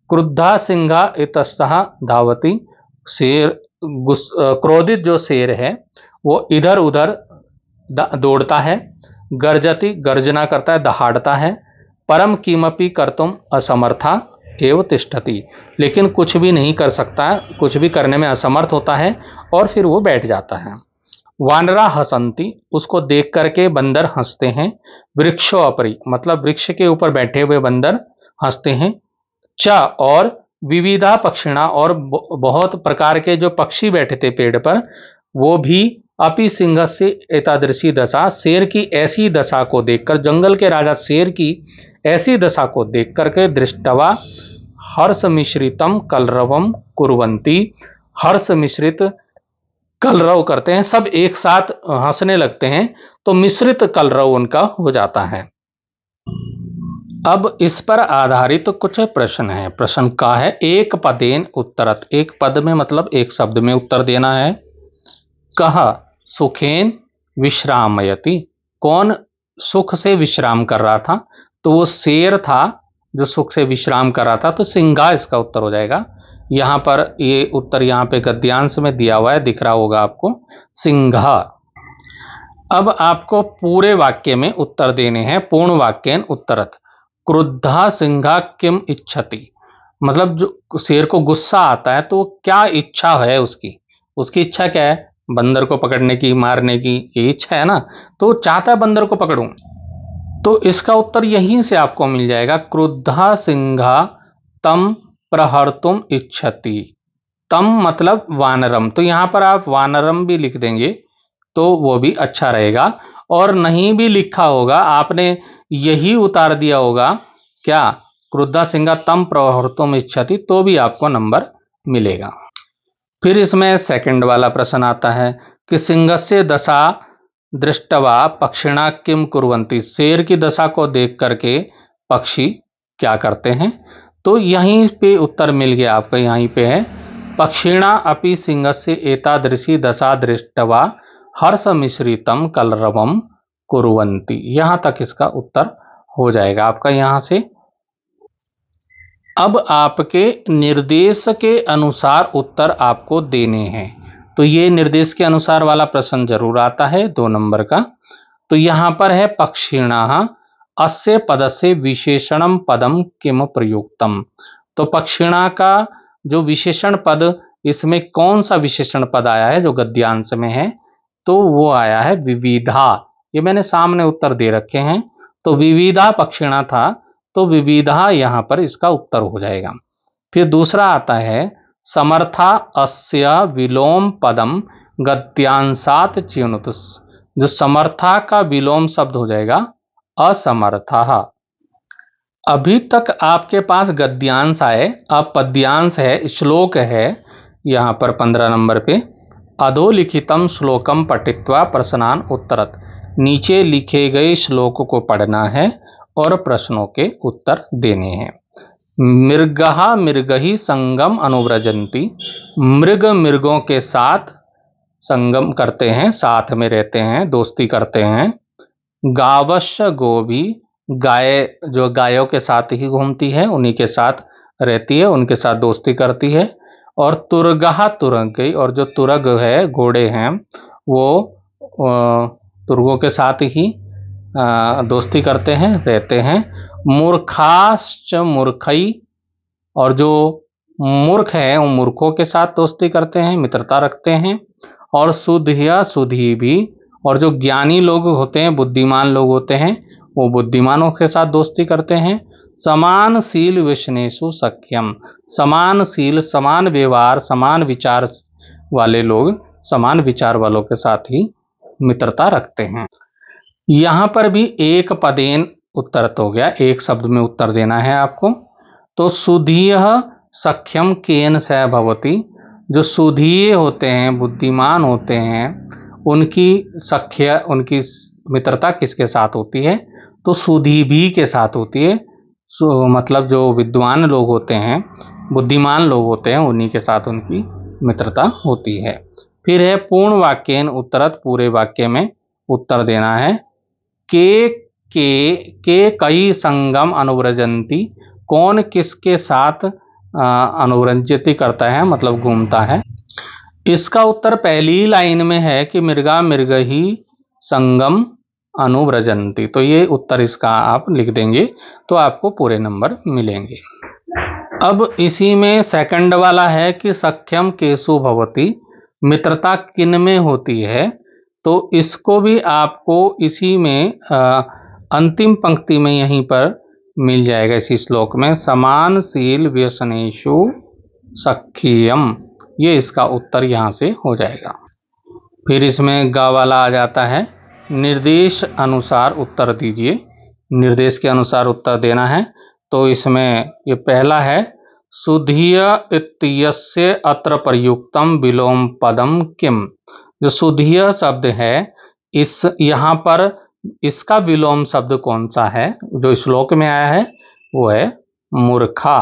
क्रुद्धा सिंहा इतस्तः धावती, शेर क्रोधित जो शेर है वो इधर उधर दौड़ता है। गर्जती, गर्जना करता है, दहाड़ता है। परम किमपि कर्तुम असमर्था एव तिष्ठति, लेकिन कुछ भी नहीं कर सकता, कुछ भी करने में असमर्थ होता है, और फिर वो बैठ जाता है। वानरा हसंती, उसको देख करके बंदर हंसते हैं। वृक्षो अपरि, मतलब वृक्ष के ऊपर बैठे हुए बंदर हंसते हैं। च, और विविधा पक्षिणा, और बहुत प्रकार के जो पक्षी बैठे थे पेड़ पर, वो भी अपि सिंह से एतादृशी दशा, शेर की ऐसी दशा को देखकर, जंगल के राजा शेर की ऐसी दशा को देख करके, दृष्टवा हर्ष मिश्रितम कलरवम कुर्वन्ति, हर्ष मिश्रित कलरव करते हैं, सब एक साथ हंसने लगते हैं, तो मिश्रित कलरव उनका हो जाता है। अब इस पर आधारित कुछ प्रश्न है। प्रश्न का है, एक पदेन उत्तरत, एक पद में मतलब एक शब्द में उत्तर देना है। कह सुखेन विश्रामयति, कौन सुख से विश्राम कर रहा था, तो वो शेर था जो सुख से विश्राम कर रहा था, तो सिंहा इसका उत्तर हो जाएगा। यहां पर ये उत्तर यहां पे गद्यांश में दिया हुआ है, दिख रहा होगा आपको, सिंहा। अब आपको पूरे वाक्य में उत्तर देने हैं, पूर्ण वाक्यन उत्तरत। क्रुद्धा सिंहा किम इच्छति, मतलब जो शेर को गुस्सा आता है तो क्या इच्छा है उसकी, उसकी इच्छा क्या है, बंदर को पकड़ने की, मारने की, ये इच्छा है ना, तो चाहता है बंदर को पकड़ूं। तो इसका उत्तर यहीं से आपको मिल जाएगा, क्रुद्धा सिंहा तम प्रहर्तुम इच्छति। तम मतलब वानरम, तो यहां पर आप वानरम भी लिख देंगे तो वो भी अच्छा रहेगा, और नहीं भी लिखा होगा आपने, यही उतार दिया होगा क्या, क्रुद्धा सिंहा तम प्रवृत्तुम इच्छति, तो भी आपको नंबर मिलेगा। फिर इसमें सेकंड वाला प्रश्न आता है कि सिंहस्य दशा दृष्टवा पक्षिणा किम कुर्वन्ति, शेर की दशा को देख करके पक्षी क्या करते हैं। तो यहीं पे उत्तर मिल गया आपका, यहीं पे है पक्षिणा अपि सिंहस्य एतादृशी दशा दृष्टवा हर्ष मिश्रितम कलरवम कुर्वन्ति। यहां तक इसका उत्तर हो जाएगा आपका। यहां से अब आपके निर्देश के अनुसार उत्तर आपको देने हैं। तो ये निर्देश के अनुसार वाला प्रश्न जरूर आता है 2 नंबर का। तो यहां पर है पक्षिणः अस्य पदस्य विशेषणम पदम किम प्रयुक्तम। तो पक्षिणा का जो विशेषण पद, इसमें कौन सा विशेषण पद आया है जो गद्यांश में है, तो वो आया है विविधा। ये मैंने सामने उत्तर दे रखे हैं। तो विविधा पक्षिणा था, तो विविधा यहां पर इसका उत्तर हो जाएगा। फिर दूसरा आता है समर्था अस्य विलोम पदम गद्यांशात च्युनुत। जो समर्था का विलोम शब्द हो जाएगा असमर्था। अभी तक आपके पास गद्यांश आए, अब पद्यांश है, श्लोक है यहां पर 15 नंबर पे। अधोलिखितम श्लोकम पठित्वा प्रश्नान उत्तरत। नीचे लिखे गए श्लोक को पढ़ना है और प्रश्नों के उत्तर देने हैं। मृगहा मृगही संगम अनुव्रजंती। मृग मृगों के साथ संगम करते हैं, साथ में रहते हैं, दोस्ती करते हैं। गावश्य गोभी, गाय जो गायों के साथ ही घूमती है, उन्हीं के साथ रहती है, उनके साथ दोस्ती करती है। और तुरगहा तुरंगी, और जो तुरग है घोड़े हैं वो तुर्गों के साथ ही दोस्ती करते हैं, रहते हैं। मूर्खाश्च मूर्खई, और जो मूर्ख हैं वो मूर्खों के साथ दोस्ती करते हैं, मित्रता रखते हैं। और सुधिया सुधी भी, और जो ज्ञानी लोग होते हैं, बुद्धिमान लोग होते हैं, वो बुद्धिमानों के साथ दोस्ती करते हैं। समानशील विष्णेषु सख्यम, समानशील, समान व्यवहार, समान विचार वाले लोग समान विचार वालों के साथ ही मित्रता रखते हैं। यहां पर भी एक पदेन उत्तर हो गया, एक शब्द में उत्तर देना है आपको। तो सुधीय सख्यम केन स भवति। जो सुधीय होते हैं, बुद्धिमान होते हैं, उनकी सख्य, उनकी मित्रता किसके साथ होती है, तो सुधी भी के साथ होती है। मतलब जो विद्वान लोग होते हैं, बुद्धिमान लोग होते हैं, उन्हीं के साथ उनकी मित्रता होती है। फिर है पूर्ण वाक्यन उत्तरत, पूरे वाक्य में उत्तर देना है। के कई संगम अनुव्रजंती, कौन किसके साथ अनुव्रजति करता है, मतलब घूमता है। इसका उत्तर पहली लाइन में है कि मृगा मृगही संगम अनुव्रजंती। तो ये उत्तर इसका आप लिख देंगे तो आपको पूरे नंबर मिलेंगे। अब इसी में सेकंड वाला है कि सख्यम केसु भवति, मित्रता किन में होती है। तो इसको भी आपको इसी में अंतिम पंक्ति में यहीं पर मिल जाएगा, इसी श्लोक में। समानशील व्यसनेषु सख्यम, ये इसका उत्तर यहां से हो जाएगा। फिर इसमें गा वाला आ जाता है, निर्देश अनुसार उत्तर दीजिए। निर्देश के अनुसार उत्तर देना है। तो इसमें ये पहला है सुधीय इत्यस्य अत्र प्रयुक्तम विलोम पदम किम। जो सुधीय शब्द है, इस यहाँ पर इसका विलोम शब्द कौन सा है, जो श्लोक में आया है वो है मूर्खा।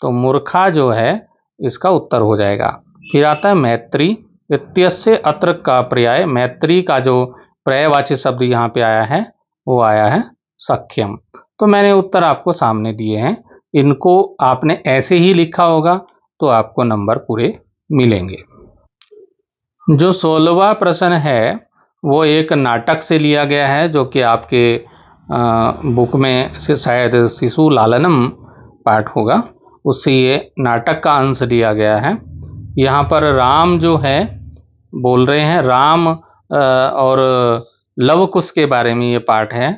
तो मूर्खा जो है इसका उत्तर हो जाएगा। फिर आता है मैत्री इत्यस्य अत्र का पर्याय, मैत्री का जो पर्यायवाची शब्द यहाँ पे आया है वो आया है सख्यम। तो मैंने उत्तर आपको सामने दिए हैं, इनको आपने ऐसे ही लिखा होगा तो आपको नंबर पूरे मिलेंगे। जो 16वां प्रश्न है वो एक नाटक से लिया गया है, जो कि आपके बुक में शायद शिशु लालनम पाठ होगा, उससे ये नाटक का अंश लिया गया है। यहाँ पर राम जो है बोल रहे हैं, राम और लव कुश के बारे में ये पाठ है।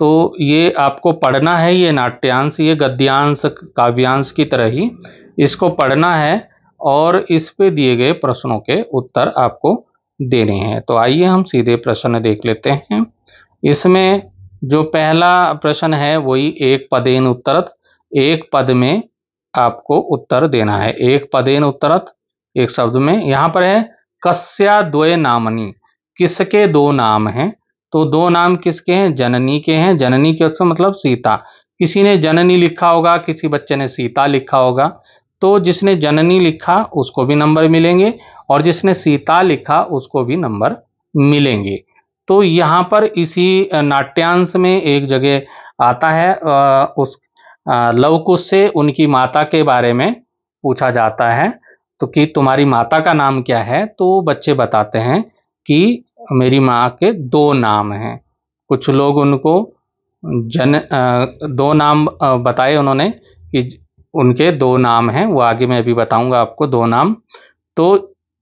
तो ये आपको पढ़ना है, ये नाट्यांश, ये गद्यांश काव्यांश की तरह ही इसको पढ़ना है और इस पे दिए गए प्रश्नों के उत्तर आपको देने हैं। तो आइए हम सीधे प्रश्न देख लेते हैं। इसमें जो पहला प्रश्न है वही एक पदेन उत्तरत, एक पद में आपको उत्तर देना है। एक पदेन उत्तरत, एक शब्द में। यहां पर है कस्या द्वय नामनी, किसके दो नाम हैं। तो दो नाम किसके हैं? जननी के हैं। जननी के अर्थ मतलब सीता। किसी ने जननी लिखा होगा, किसी बच्चे ने सीता लिखा होगा। तो जिसने जननी लिखा उसको भी नंबर मिलेंगे और जिसने सीता लिखा उसको भी नंबर मिलेंगे। तो यहाँ पर इसी नाट्यांश में एक जगह आता है, उस लवकुश से उनकी माता के बारे में पूछा जाता है, तो कि तुम्हारी माता का नाम क्या है। तो बच्चे बताते हैं कि मेरी माँ के दो नाम हैं। कुछ लोग उनको दो नाम बताए उन्होंने कि उनके दो नाम हैं, वो आगे मैं भी बताऊंगा आपको दो नाम। तो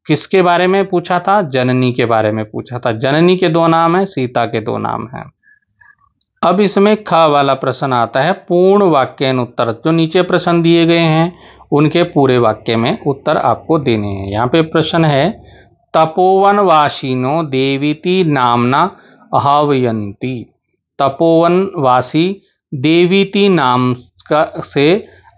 किसके बारे में पूछा था? जननी के बारे में पूछा था। जननी के दो नाम है, सीता के दो नाम हैं। अब इसमें ख वाला प्रश्न आता है, पूर्ण वाक्यन उत्तर। जो नीचे प्रश्न दिए गए हैं उनके पूरे वाक्य में उत्तर आपको देने हैं। यहाँ पे प्रश्न है, तपोवन वासिनो देवीति नामना आह्वयन्ति। तपोवन वासी देवीति नाम का से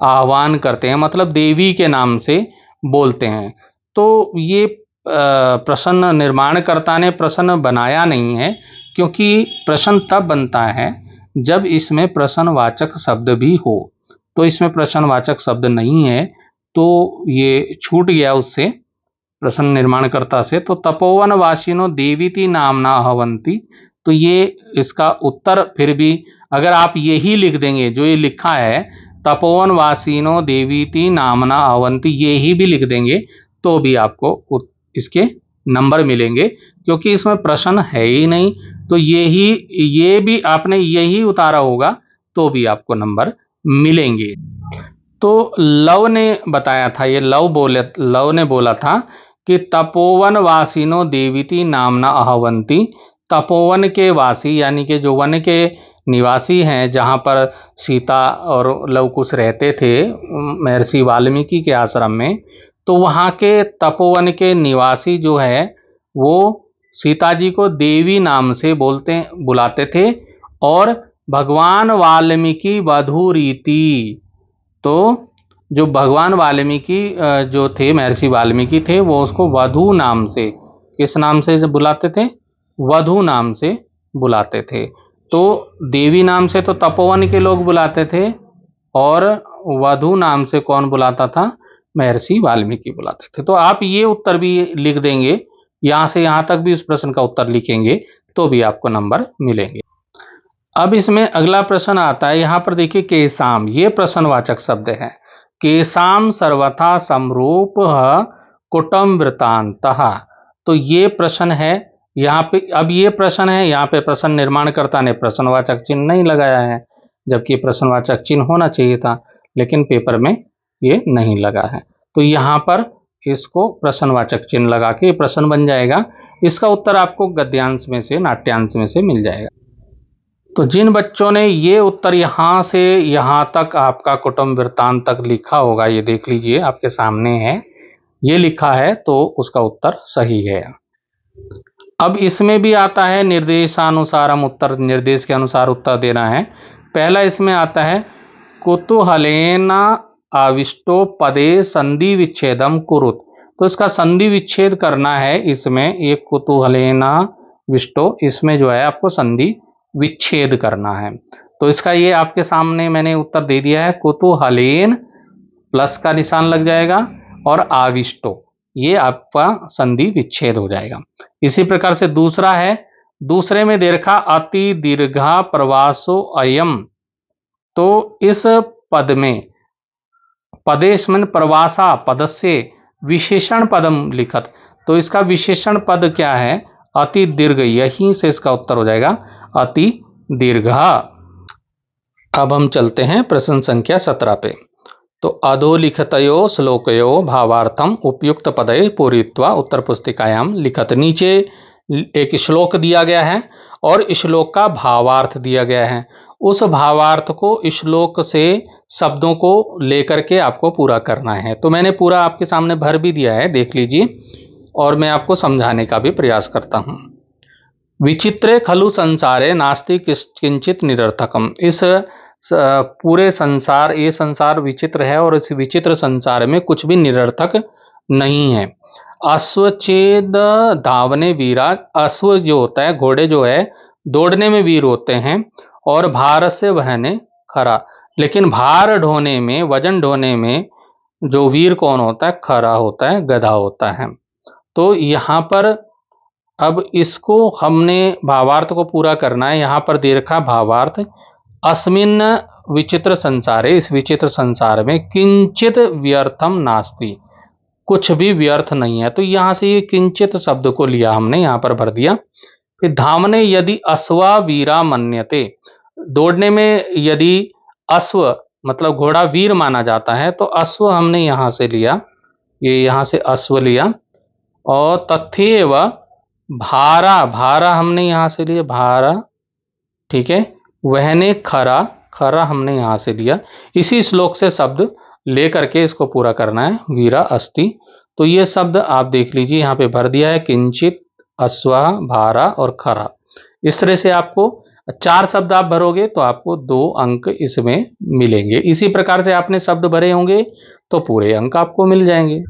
आह्वान करते हैं, मतलब देवी के नाम से बोलते हैं। तो ये प्रश्न निर्माणकर्ता ने प्रश्न बनाया नहीं है, क्योंकि प्रश्न तब बनता है जब इसमें प्रश्नवाचक शब्द भी हो। तो इसमें प्रश्नवाचक शब्द नहीं है, तो ये छूट गया उससे, प्रश्न निर्माणकर्ता से। तो तपोवन वासिनो देवीति नामना हवंती, तो ये इसका उत्तर फिर भी अगर आप यही लिख देंगे जो ये लिखा है, तपोवन वासिनो देवीति नामना हवंती, ये ही भी लिख देंगे तो भी आपको इसके नंबर मिलेंगे, क्योंकि इसमें प्रश्न है ही नहीं। तो ये भी आपने यही उतारा होगा तो भी आपको नंबर मिलेंगे। तो लव ने बताया था, ये लव ने बोला था कि तपोवन वासिनो देवीति नामना आहवंती। तपोवन के वासी यानी कि जो वन के निवासी हैं, जहाँ पर सीता और लवकुश रहते थे महर्षि वाल्मीकि के आश्रम में, तो वहाँ के तपोवन के निवासी जो है वो सीता जी को देवी नाम से बुलाते थे। और भगवान वाल्मीकि वधू रीति, तो जो भगवान वाल्मीकि जो थे, महर्षि वाल्मीकि थे, वो उसको वधू नाम से, किस नाम से बुलाते थे? वधू नाम से बुलाते थे। तो देवी नाम से तो तपोवन के लोग बुलाते थे, और वधू नाम से कौन बुलाता था? महर्षि वाल्मीकि बुलाते थे। तो आप ये उत्तर भी लिख देंगे, यहां से यहां तक भी उस प्रश्न का उत्तर लिखेंगे तो भी आपको नंबर मिलेंगे। अब इसमें अगला प्रश्न आता है, यहां पर देखिए केसाम, ये प्रश्नवाचक शब्द है। केसाम सर्वथा समरूप कुटुंब वृत्तांतः, तो ये प्रश्न है यहाँ पे। अब ये प्रश्न है, यहाँ पे प्रश्न निर्माणकर्ता ने प्रश्नवाचक चिन्ह नहीं लगाया है, जबकि प्रश्नवाचक चिन्ह होना चाहिए था, लेकिन पेपर में ये नहीं लगा है। तो यहाँ पर इसको प्रश्नवाचक चिन्ह लगा के प्रश्न बन जाएगा। इसका उत्तर आपको गद्यांश में से, नाट्यांश में से मिल जाएगा। तो जिन बच्चों ने ये उत्तर यहाँ से यहाँ तक आपका कुटुंब वृत्तांत तक लिखा होगा, ये देख लीजिए आपके सामने है, ये लिखा है, तो उसका उत्तर सही है। अब इसमें भी आता है निर्देशानुसारम उत्तर, निर्देश के अनुसार उत्तर देना है। पहला इसमें आता है, कुतूहलेना आविष्टो पदे संधि विच्छेदम कुरुत। तो इसका संधि विच्छेद करना है इसमें, ये कुतूहलेना विष्टो, इसमें जो है आपको संधि विच्छेद करना है। तो इसका ये आपके सामने मैंने उत्तर दे दिया है, कुतूहलेन प्लस का निशान लग जाएगा और आविष्टो, ये आपका संधि विच्छेद हो जाएगा। इसी प्रकार से दूसरा है, दूसरे में दे रखा अति दीर्घा प्रवासो अयम। तो इस पद में पदेश मन प्रवासा पदस्य विशेषण पदम लिखत, तो इसका विशेषण पद क्या है? अति दीर्घ, यहीं से इसका उत्तर हो जाएगा अति दीर्घा। अब हम चलते हैं प्रश्न संख्या 17 पे। तो अधोलिखितयो श्लोकयो भावार्थम उपयुक्त पदय पूरित्वा उत्तर पुस्तिकायाम लिखत। नीचे एक श्लोक दिया गया है और श्लोक का भावार्थ दिया गया है। उस भावार्थ को श्लोक से शब्दों को लेकर के आपको पूरा करना है। तो मैंने पूरा आपके सामने भर भी दिया है, देख लीजिए, और मैं आपको समझाने का भी प्रयास करता हूं। विचित्रे खलु संसारे नास्ति किंचित निरर्थकम। इस पूरे संसार, ये संसार विचित्र है और इस विचित्र संसार में कुछ भी निरर्थक नहीं है। अश्वचेद धावने वीरा, अश्व जो होता है, घोड़े जो है दौड़ने में वीर होते हैं, और भार से वहने खरा, लेकिन भार ढोने में, वजन ढोने में जो वीर कौन होता है? खरा होता है, गधा होता है। तो यहां पर अब इसको हमने भावार्थ को पूरा करना है। यहां पर दे रखा भावार्थ, अस्मिन् विचित्र संसारे, इस विचित्र संसार में किंचित व्यर्थम नास्ति, कुछ भी व्यर्थ नहीं है। तो यहां से ये किंचित शब्द को लिया हमने, यहां पर भर दिया। फिर धामने यदि अश्वा वीरा मन्यते, दौड़ने में यदि अश्व मतलब घोड़ा वीर माना जाता है, तो अश्व हमने यहां से लिया, ये यहां से अश्व लिया। और तथ्येव भारा, भारा हमने यहां से लिया, भारा, ठीक है। वहने खरा, खरा हमने यहां से लिया। इसी श्लोक से शब्द लेकर के इसको पूरा करना है, वीरा अस्ति। तो ये शब्द आप देख लीजिए, यहां पे भर दिया है, किंचित, अश्वा, भारा और खरा। इस तरह से आपको 4 शब्द आप भरोगे तो आपको 2 अंक इसमें मिलेंगे। इसी प्रकार से आपने शब्द भरे होंगे तो पूरे अंक आपको मिल जाएंगे।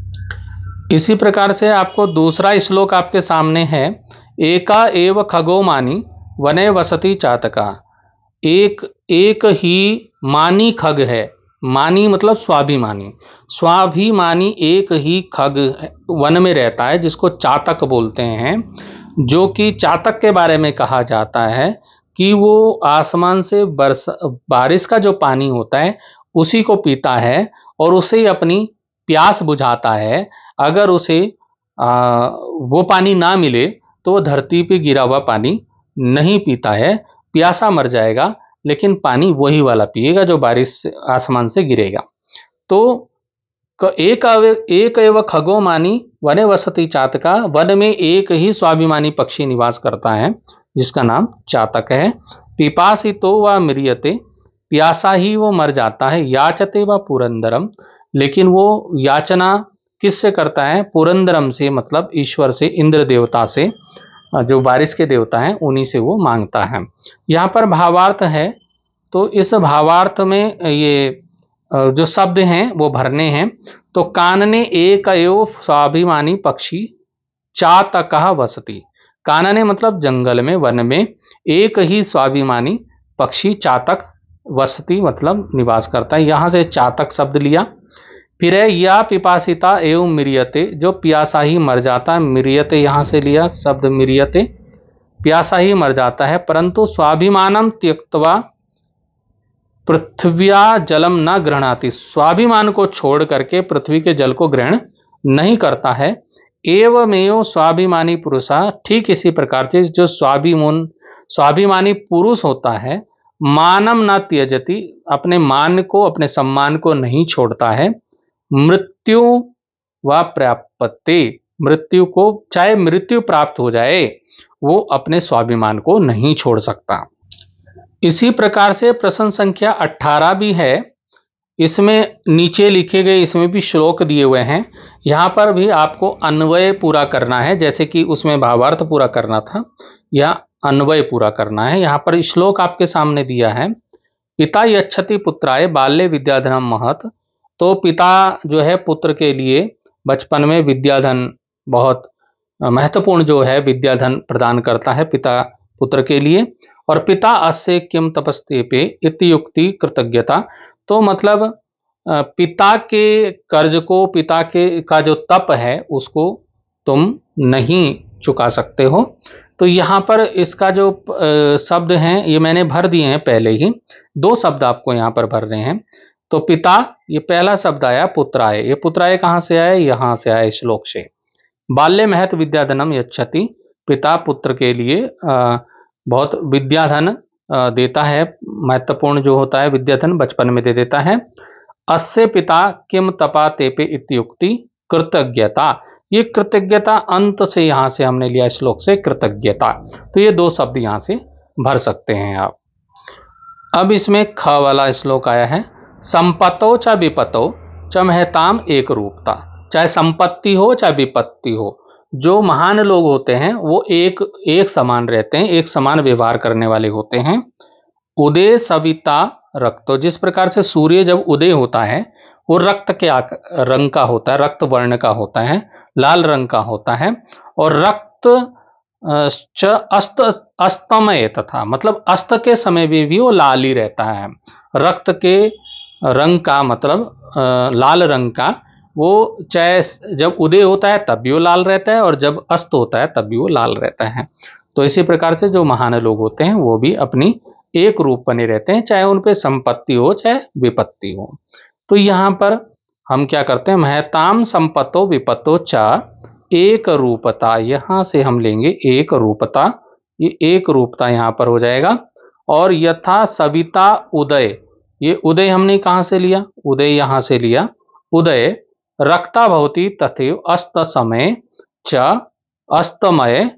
इसी प्रकार से आपको दूसरा श्लोक आपके सामने है, एका एव खगो मानी वने वसति चातका। एक ही मानी खग है, मानी मतलब स्वाभिमानी, स्वाभिमानी एक ही खग वन में रहता है, जिसको चातक बोलते हैं। जो कि चातक के बारे में कहा जाता है कि वो आसमान से बारिश का जो पानी होता है उसी को पीता है और उसे अपनी प्यास बुझाता है। अगर उसे वो पानी ना मिले तो वो धरती पे गिरा हुआ पानी नहीं पीता है, प्यासा मर जाएगा, लेकिन पानी वही वाला पिएगा जो बारिश आसमान से गिरेगा। तो एक एव खगो मानी वने वसति चातका, वन में एक ही स्वाभिमानी पक्षी निवास करता है जिसका नाम चातक है। पिपासितो व म्रियते, प्यासा ही वो मर जाता है। याचते व पुरंदरम, लेकिन वो याचना किससे करता है? पुरंदरम से, मतलब ईश्वर से, इंद्र देवता से, जो बारिश के देवता हैं उन्हीं से वो मांगता है। यहाँ पर भावार्थ है, तो इस भावार्थ में ये जो शब्द हैं वो भरने हैं। तो कानने एक एव स्वाभिमानी पक्षी चातकः वसति, कानने मतलब जंगल में, वन में एक ही स्वाभिमानी पक्षी चातक, वसति मतलब निवास करता है। यहां से चातक शब्द लिया। फिर है या पिपासिता एवं मिरियते, जो प्यासा ही मर जाता है, मिरियते यहां से लिया शब्द, मिरियते प्यासा ही मर जाता है, परंतु स्वाभिमानम त्यक्त्वा पृथ्व्या जलम न गृह्णाति, स्वाभिमान को छोड़ करके पृथ्वी के जल को ग्रहण नहीं करता है। एवमेव स्वाभिमानी पुरुषा, ठीक इसी प्रकार से जो स्वाभिमानी पुरुष होता है, मानम न त्यजति, अपने मान को, अपने सम्मान को नहीं छोड़ता है। मृत्यु व प्राप्यते, मृत्यु को, चाहे मृत्यु प्राप्त हो जाए, वो अपने स्वाभिमान को नहीं छोड़ सकता। इसी प्रकार से प्रश्न संख्या 18 भी है, इसमें नीचे लिखे गए, इसमें भी श्लोक दिए हुए हैं। यहां पर भी आपको अन्वय पूरा करना है, जैसे कि उसमें भावार्थ पूरा करना था, या अन्वय पूरा करना है। यहां पर श्लोक आपके सामने दिया है, पिता यच्छति पुत्राय बाल्ये विद्याधनम महत्। तो पिता जो है पुत्र के लिए बचपन में विद्याधन, बहुत महत्वपूर्ण जो है विद्याधन प्रदान करता है पिता पुत्र के लिए। और पिता अस्य किम तपस्तेपे इत्युक्ति कृतज्ञता, तो मतलब पिता के कर्ज को, पिता के का जो तप है उसको तुम नहीं चुका सकते हो। तो यहाँ पर इसका जो शब्द हैं ये मैंने भर दिए हैं पहले ही, 2 शब्द आपको यहाँ पर भर रहे हैं। तो पिता, ये पहला शब्द आया पुत्राय, ये पुत्राय कहाँ से आया? यहाँ से आया श्लोक से। बाल्ये महत् विद्याधनम यच्छति, पिता पुत्र के लिए बहुत विद्याधन देता है, महत्वपूर्ण जो होता है विद्याधन बचपन में दे देता है। अस्य पिता किम तपा तेपे इत्युक्ति कृतज्ञता, ये कृतज्ञता अंत से यहां से हमने लिया श्लोक से, कृतज्ञता। तो ये 2 शब्द यहां से भर सकते हैं आप। अब इसमें ख वाला श्लोक आया है, संपत्तो च विपत्तो च महताम एक रूपता, चाहे संपत्ति हो चाहे विपत्ति हो, जो महान लोग होते हैं वो एक एक समान रहते हैं, एक समान व्यवहार करने वाले होते हैं। उदय सविता रक्तो, जिस प्रकार से सूर्य जब उदय होता है वो रक्त के रंग का होता है, रक्त वर्ण का होता है, लाल रंग का होता है। और रक्त च अस्त अस्तमय तथा, मतलब अस्त के समय भी वो लाल ही रहता है। रक्त के रंग का मतलब लाल रंग का, वो चाहे जब उदय होता है तब भी वो लाल रहता है और जब अस्त होता है तब भी वो लाल रहता है। तो इसी प्रकार से जो महान लोग होते हैं वो भी अपनी एक रूप बने रहते हैं, चाहे उन पे संपत्ति हो चाहे विपत्ति हो। तो यहां पर हम क्या करते हैं, महताम संपत्तो विपत्तो चा एक रूपता, यहां से हम लेंगे एक रूपता, ये एक रूपता यहां पर हो जाएगा। और यथा सविता उदय, ये उदय हमने कहां से लिया, उदय यहां से लिया, उदय रक्ता भवती तथैव अस्त समय च अस्तमय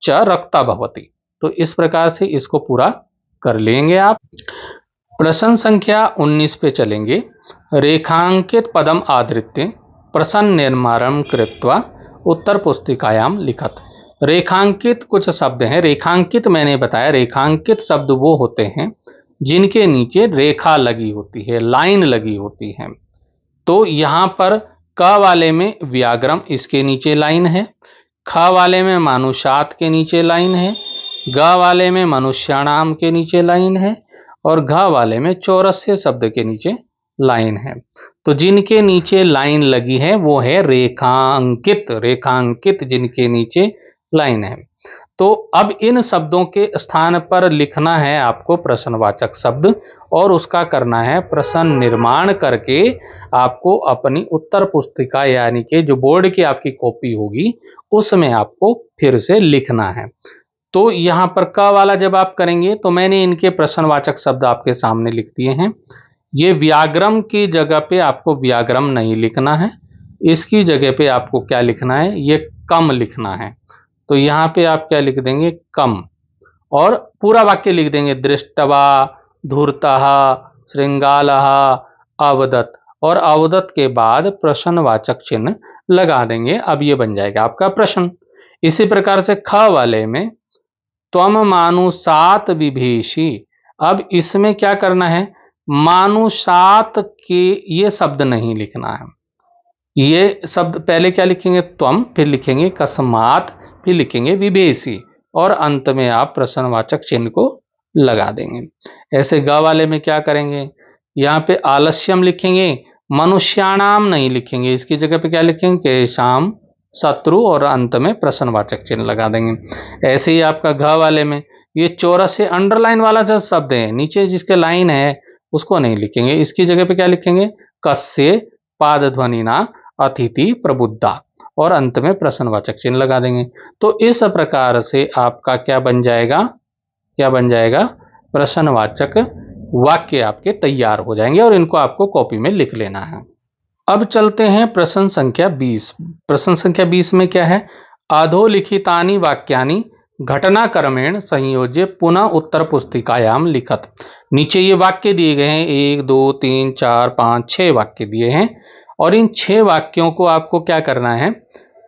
च रक्ता भवती। तो इस प्रकार से इसको पूरा कर लेंगे आप। प्रश्न संख्या 19 पे चलेंगे। रेखांकित पदम आधृत्य प्रश्न निर्माण कृत्वा उत्तर पुस्तिकायाम लिखत। रेखांकित कुछ शब्द हैं, रेखांकित मैंने बताया, रेखांकित शब्द वो होते हैं जिनके नीचे रेखा लगी होती है, लाइन लगी होती है। तो यहां पर क वाले में व्याग्रम, इसके नीचे लाइन है। ख वाले में मानुषात के नीचे लाइन है। ग वाले में मनुष्याणाम के नीचे लाइन है। और घ वाले में चौरस्य शब्द के नीचे लाइन है। तो जिनके नीचे लाइन लगी है वो है रेखांकित, रेखांकित जिनके नीचे लाइन है। तो अब इन शब्दों के स्थान पर लिखना है आपको प्रश्नवाचक शब्द, और उसका करना है प्रश्न निर्माण करके आपको अपनी उत्तर पुस्तिका यानी कि जो बोर्ड की आपकी कॉपी होगी उसमें आपको फिर से लिखना है। तो यहां पर क वाला जब आप करेंगे तो मैंने इनके प्रश्नवाचक शब्द आपके सामने लिख दिए हैं। ये व्याग्रम की जगह पे आपको व्याग्रम नहीं लिखना है, इसकी जगह पे आपको क्या लिखना है, ये कम लिखना है। तो यहां पे आप क्या लिख देंगे, कम, और पूरा वाक्य लिख देंगे दृष्टवा धूर्तः श्रृंगालः अवदत, और अवदत के बाद प्रश्नवाचक चिन्ह लगा देंगे। अब ये बन जाएगा आपका प्रश्न। इसी प्रकार से ख वाले में त्वम मानुषात विभेषी, अब इसमें क्या करना है, मानुषात के ये शब्द नहीं लिखना है। ये शब्द पहले क्या लिखेंगे, त्वम, फिर लिखेंगे कस्मात, फिर लिखेंगे विभेषी, और अंत में आप प्रश्नवाचक चिन्ह को लगा देंगे। ऐसे ग वाले में क्या करेंगे, यहाँ पे आलस्यम लिखेंगे, मनुष्याणाम नहीं लिखेंगे, इसकी जगह पे क्या लिखेंगे, केशाम शत्रु, और अंत में प्रश्नवाचक चिन्ह लगा देंगे। ऐसे ही आपका घ वाले में ये चौरस से अंडरलाइन वाला जो शब्द है नीचे जिसके लाइन है उसको नहीं लिखेंगे, इसकी जगह पे क्या लिखेंगे, कस्य पाद ध्वनि ना अतिथि प्रबुद्धा, और अंत में प्रश्नवाचक चिन्ह लगा देंगे। तो इस प्रकार से आपका क्या बन जाएगा, क्या बन जाएगा, प्रश्नवाचक वाक्य आपके तैयार हो जाएंगे, और इनको आपको कॉपी में लिख लेना है। अब चलते हैं प्रश्न संख्या 20। प्रश्न संख्या 20 में क्या है, अधोलिखितानि वाक्यानि घटनाक्रमेण संयोज्य पुनः उत्तर पुस्तिकायाम लिखत। नीचे ये वाक्य दिए गए हैं, 1 2 3 4 5 6 वाक्य दिए हैं, और इन 6 वाक्यों को आपको क्या करना है,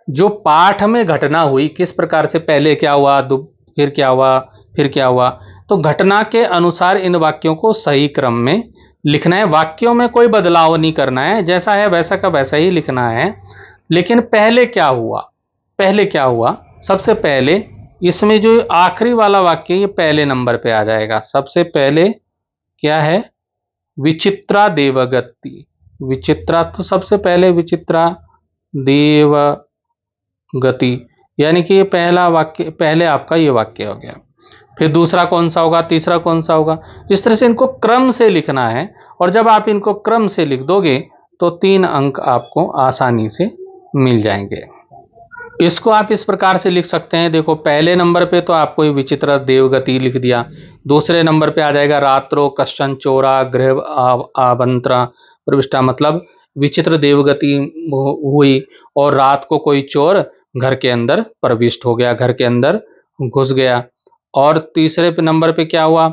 जो पाठ में घटना हुई किस प्रकार से, पहले क्या हुआ, फिर क्या हुआ, फिर क्या हुआ, तो घटना के अनुसार इन वाक्यों को सही क्रम में लिखना है। वाक्यों में कोई बदलाव नहीं करना है, जैसा है वैसा का वैसा ही लिखना है। लेकिन पहले क्या हुआ, पहले क्या हुआ, सबसे पहले इसमें जो आखिरी वाला वाक्य ये पहले नंबर पे आ जाएगा। सबसे पहले क्या है, विचित्रा देवगति, विचित्रा, तो सबसे पहले विचित्रा देवगति, यानी कि ये पहला वाक्य, पहले आपका ये वाक्य हो गया। फिर दूसरा कौन सा होगा, तीसरा कौन सा होगा, इस तरह से इनको क्रम से लिखना है। और जब आप इनको क्रम से लिख दोगे तो 3 अंक आपको आसानी से मिल जाएंगे। इसको आप इस प्रकार से लिख सकते हैं, देखो पहले नंबर पे तो आपको ये विचित्र देवगति लिख दिया, दूसरे नंबर पे आ जाएगा रात्रो कश्चन चोरा गृह आबंत्रा प्रविष्टा, मतलब विचित्र देवगति हुई और रात को कोई चोर घर के अंदर प्रविष्ट हो गया, घर के अंदर घुस गया। और तीसरे पे नंबर पे क्या हुआ,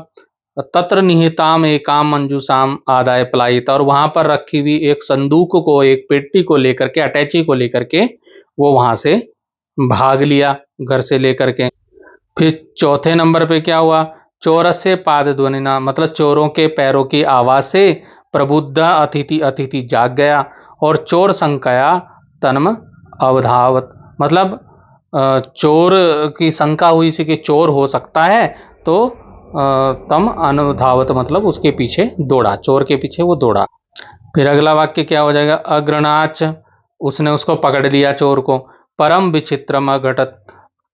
तत्र निहिताम एकाम मंजूसाम आदाय पलायित, और वहां पर रखी हुई एक संदूक को, एक पेटी को लेकर के, अटैची को लेकर के वो वहां से भाग लिया घर से लेकर के। फिर चौथे नंबर पे क्या हुआ, चोरस्य पाद ध्वनिना, मतलब चोरों के पैरों की आवाज से प्रबुद्ध अतिथि, अतिथि जाग गया। और चोर संकया तन्म अवधावत, मतलब चोर की शंका हुई थी कि चोर हो सकता है, तो तम अनुधावत, मतलब उसके पीछे दौड़ा, चोर के पीछे वो दौड़ा। फिर अगला वाक्य क्या हो जाएगा, अग्रणाच, उसने उसको पकड़ लिया चोर को। परम विचित्रम अघटत,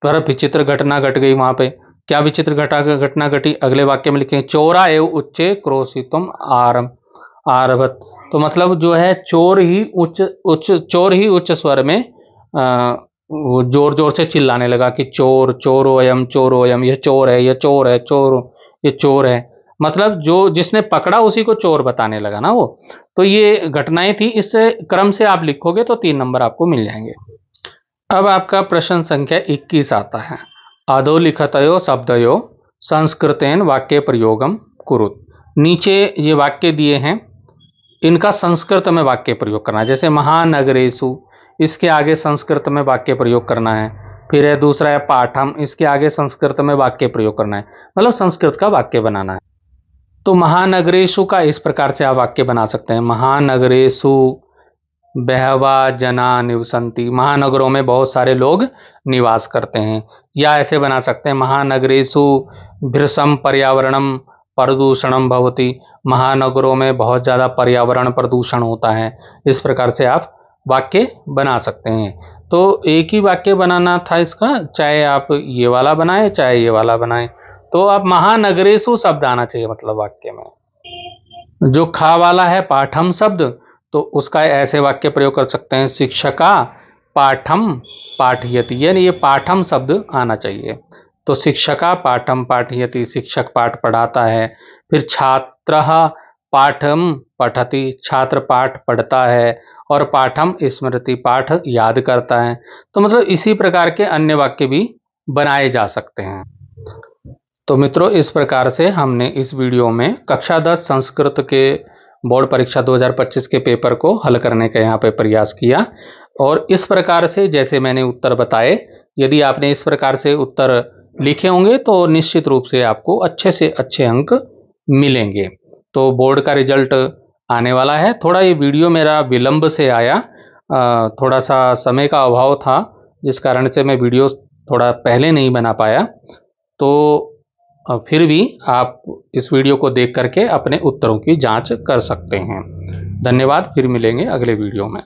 पर विचित्र घटना घट गई वहां पे। क्या विचित्र घटना घटी, अगले वाक्य में लिखे, चोरा एव उच्चे क्रोशितुम आरभत, तो मतलब जो है चोर ही उच्च स्वर में वो जोर जोर से चिल्लाने लगा कि चोर चोरो अयम, ये चोर है, ये चोर है, ये चोर है। मतलब जो जिसने पकड़ा उसी को चोर बताने लगा ना वो। तो ये घटनाएं थी, इस क्रम से आप लिखोगे तो 3 नंबर आपको मिल जाएंगे। अब आपका प्रश्न संख्या 21 आता है, अधोलिखितयो शब्दयो संस्कृतेन वाक्य प्रयोगम कुरुत। नीचे ये वाक्य दिए हैं, इनका संस्कृत में वाक्य प्रयोग करना है। जैसे महानगरेषु, इसके आगे संस्कृत में वाक्य प्रयोग करना है। फिर है दूसरा है पाठम, इसके आगे संस्कृत में वाक्य प्रयोग करना है, मतलब संस्कृत का वाक्य बनाना है। तो महानगरेषु का इस प्रकार से आप वाक्य बना सकते हैं, महानगरेषु बहवा जना निवसंती, महानगरों में बहुत सारे लोग निवास करते हैं। या ऐसे बना सकते हैं, महानगरेषु भृशम पर्यावरणम प्रदूषणम भवति, महानगरों में बहुत ज़्यादा पर्यावरण प्रदूषण होता है। इस प्रकार से आप वाक्य बना सकते हैं। तो एक ही वाक्य बनाना था इसका, चाहे आप ये वाला बनाएं चाहे ये वाला बनाएं। तो आप महानगरेषु शब्द आना चाहिए मतलब वाक्य में। जो खा वाला है पाठम शब्द, तो उसका ऐसे वाक्य प्रयोग कर सकते हैं, शिक्षका पाठम पाठयति, यानी ये पाठम शब्द आना चाहिए। तो शिक्षका पाठम पाठयति, शिक्षक पाठ पढ़ाता है। फिर छात्र पाठम पठति, छात्र पाठ पढ़ता है। और पाठम स्मृति, पाठ याद करता है। तो मतलब इसी प्रकार के अन्य वाक्य भी बनाए जा सकते हैं। तो मित्रों, इस प्रकार से हमने इस वीडियो में कक्षा 10 संस्कृत के बोर्ड परीक्षा 2025 के पेपर को हल करने का यहाँ पे प्रयास किया। और इस प्रकार से जैसे मैंने उत्तर बताए, यदि आपने इस प्रकार से उत्तर लिखे होंगे तो निश्चित रूप से आपको अच्छे से अच्छे अंक मिलेंगे। तो बोर्ड का रिजल्ट आने वाला है। थोड़ा ये वीडियो मेरा विलंब से आया, थोड़ा सा समय का अभाव था, जिस कारण से मैं वीडियो थोड़ा पहले नहीं बना पाया। तो फिर भी आप इस वीडियो को देख करके अपने उत्तरों की जांच कर सकते हैं। धन्यवाद, फिर मिलेंगे अगले वीडियो में।